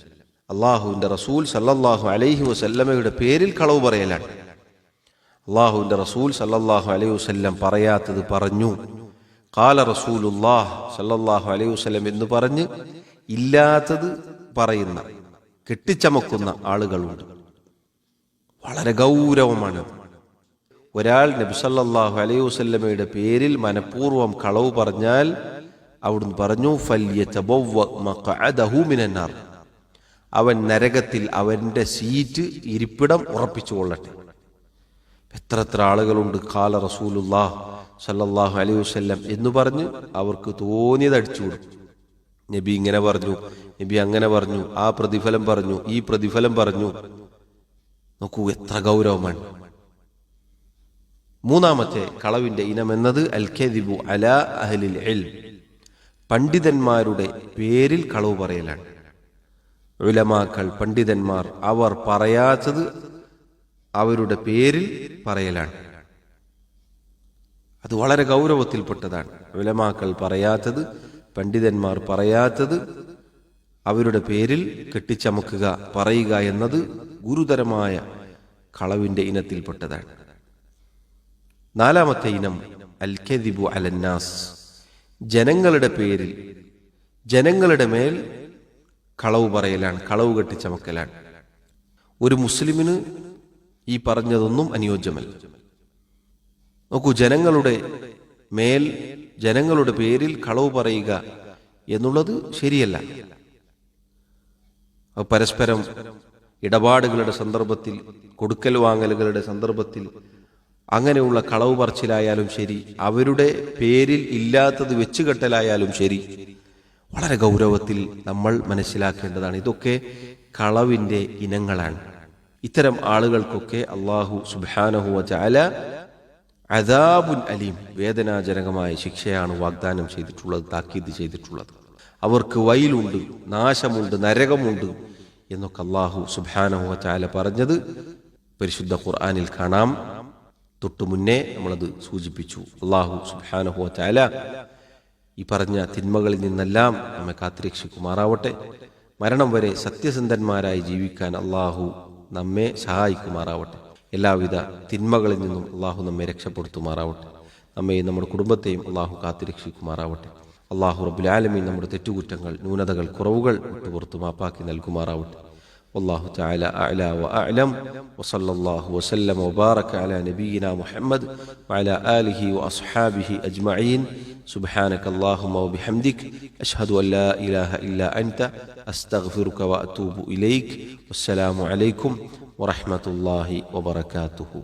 അള്ളാഹുവിന്റെ റസൂൽ സല്ലല്ലാഹു അലൈഹി വസല്ലമയുടെ പേരിൽ കളവ് പറയലാണ്. അള്ളാഹുവിന്റെ റസൂൽ സല്ലല്ലാഹു അലൈഹി വസല്ലം പറയാത്തത് പറഞ്ഞു, ഖാല റസൂലുള്ളാഹ് സല്ലല്ലാഹു അലൈഹി വസല്ലം എന്ന് പറഞ്ഞ് ഇല്ലാത്തത് പറയുന്ന, കെട്ടിച്ചമക്കുന്ന ആളുകളുണ്ട്. വളരെ ഗൗരവമാണ്. ഒരാൾ നബി സല്ലല്ലാഹു അലൈഹി വസല്ലമയുടെ പേരിൽ മനഃപൂർവ്വം കളവ് പറഞ്ഞാൽ അവിടുന്ന് പറഞ്ഞു ഫല്യതബവ്വ മഖഅദഹു മിനന്നാർ, അവൻ നരകത്തിൽ അവന്റെ സീറ്റ്, ഇരിപ്പിടം ഉറപ്പിച്ചുകൊള്ളട്ടെ. എത്ര ആളുകളുണ്ട് ഖാല റസൂലുള്ളാഹ് സല്ലല്ലാഹു അലൈഹി വസല്ലം എന്ന് പറഞ്ഞ് അവർക്ക് തോന്നിയത് അടിച്ചു കൊടുക്കും. നബി ഇങ്ങനെ പറഞ്ഞു, നബി അങ്ങനെ പറഞ്ഞു, ആ പ്രതിഫലം പറഞ്ഞു, ഈ പ്രതിഫലം പറഞ്ഞു. നോക്കൂ എത്ര ഗൗരവമാണ്. മൂന്നാമത്തെ കളവിന്റെ ഇനം എന്നത് അൽ കദിബു അലാ അഹ്ലിൽ ഇൽം, പണ്ഡിതന്മാരുടെ പേരിൽ കളവ് പറയലാണ്. ഉലമാക്കൾ, പണ്ഡിതന്മാർ, അവർ പറയാത്തത് അവരുടെ പേരിൽ പറയലാണ്. അത് വളരെ ഗൗരവത്തിൽപ്പെട്ടതാണ്. ഉലമാക്കൾ പറയാത്തത്, പണ്ഡിതന്മാർ പറയാത്തത് അവരുടെ പേരിൽ കെട്ടിച്ചമക്കുക, പറയുക എന്നത് ഗുരുതരമായ കളവിന്റെ ഇനത്തിൽപ്പെട്ടതാണ്. നാലാമത്തെ ഇനം അൽ കദിബു അലന്നാസ്, ജനങ്ങളുടെ പേരിൽ, ജനങ്ങളുടെ മേൽ കളവ് പറയലാണ്, കളവ് കെട്ടിച്ചമക്കലാണ്. ഒരു മുസ്ലിമിന് ഈ പറഞ്ഞതൊന്നും അനുയോജ്യമല്ല. നോക്കൂ, ജനങ്ങളുടെ മേൽ ജനങ്ങളുടെ പേരിൽ കളവ് പറയുക എന്നുള്ളത് ശരിയല്ല. പരസ്പരം ഇടപാടുകളുടെ സന്ദർഭത്തിൽ, കൊടുക്കൽ വാങ്ങലുകളുടെ സന്ദർഭത്തിൽ അങ്ങനെയുള്ള കളവ് പറച്ചിലായാലും ശരി, അവരുടെ പേരിൽ ഇല്ലാത്തത് വെച്ചുകെട്ടലായാലും ശരി, വളരെ ഗൗരവത്തിൽ നമ്മൾ മനസ്സിലാക്കേണ്ടതാണ്. ഇതൊക്കെ കളവിൻ്റെ ഇനങ്ങളാണ്. ഇത്തരം ആളുകൾക്കൊക്കെ അല്ലാഹു സുബ്ഹാനഹു വ തആല അദാബുൻ അലീം, വേദനാജനകമായ ശിക്ഷയാണ് വാഗ്ദാനം ചെയ്തിട്ടുള്ളത്, താക്കീത് ചെയ്തിട്ടുള്ളത്. അവർക്ക് വയിലുണ്ട്, നാശമുണ്ട്, നരകമുണ്ട് എന്നൊക്കെ അല്ലാഹു സുബ്ഹാനഹു വ തആല പറഞ്ഞത് പരിശുദ്ധ ഖുർആനിൽ കാണാം. തൊട്ടു മുന്നേ നമ്മളത് സൂചിപ്പിച്ചു. അല്ലാഹു സുബ്ഹാനഹു വ തആല ഈ പറഞ്ഞ തിന്മകളിൽ നിന്നെല്ലാം നമ്മെ കാത്തുരക്ഷിക്കുമാറാവട്ടെ. മരണം വരെ സത്യസന്ധന്മാരായി ജീവിക്കാൻ അല്ലാഹു നമ്മെ സഹായിക്കുമാറാവട്ടെ. എല്ലാവിധ തിന്മകളിൽ നിന്നും അല്ലാഹു നമ്മെ രക്ഷപ്പെടുത്തുമാറാവട്ടെ. നമ്മെയും നമ്മുടെ കുടുംബത്തെയും അല്ലാഹു കാത്തുരക്ഷിക്കുമാറാവട്ടെ. അല്ലാഹു റബ്ബുൽ ആലമീൻ നമ്മുടെ തെറ്റുകുറ്റങ്ങൾ, ന്യൂനതകൾ, കുറവുകൾ വിട്ടുപുറത്തു മാപ്പാക്കി നൽകുമാറാവട്ടെ. വല്ലാഹു തആല അഅ്ലാ വഅഅലം. വസല്ലല്ലാഹു വസല്ലമ വബാറക അലാ നബിയിനാ മുഹമ്മദ് വഅലാ ആലിഹി വഅസ്ഹാബിഹി അജ്മഈൻ. സുബ്ഹാനക അല്ലാഹുമ്മ വബിഹംദിക അശ്ഹദു അൻ ലാ ഇലാഹ ഇല്ലാ അൻത അസ്തഗ്ഫിറുക വഅതൂബു ഇലൈക്. വസ്സലാമു അലൈക്കും വറഹ്മത്തുള്ളാഹി വബറകാതുഹു.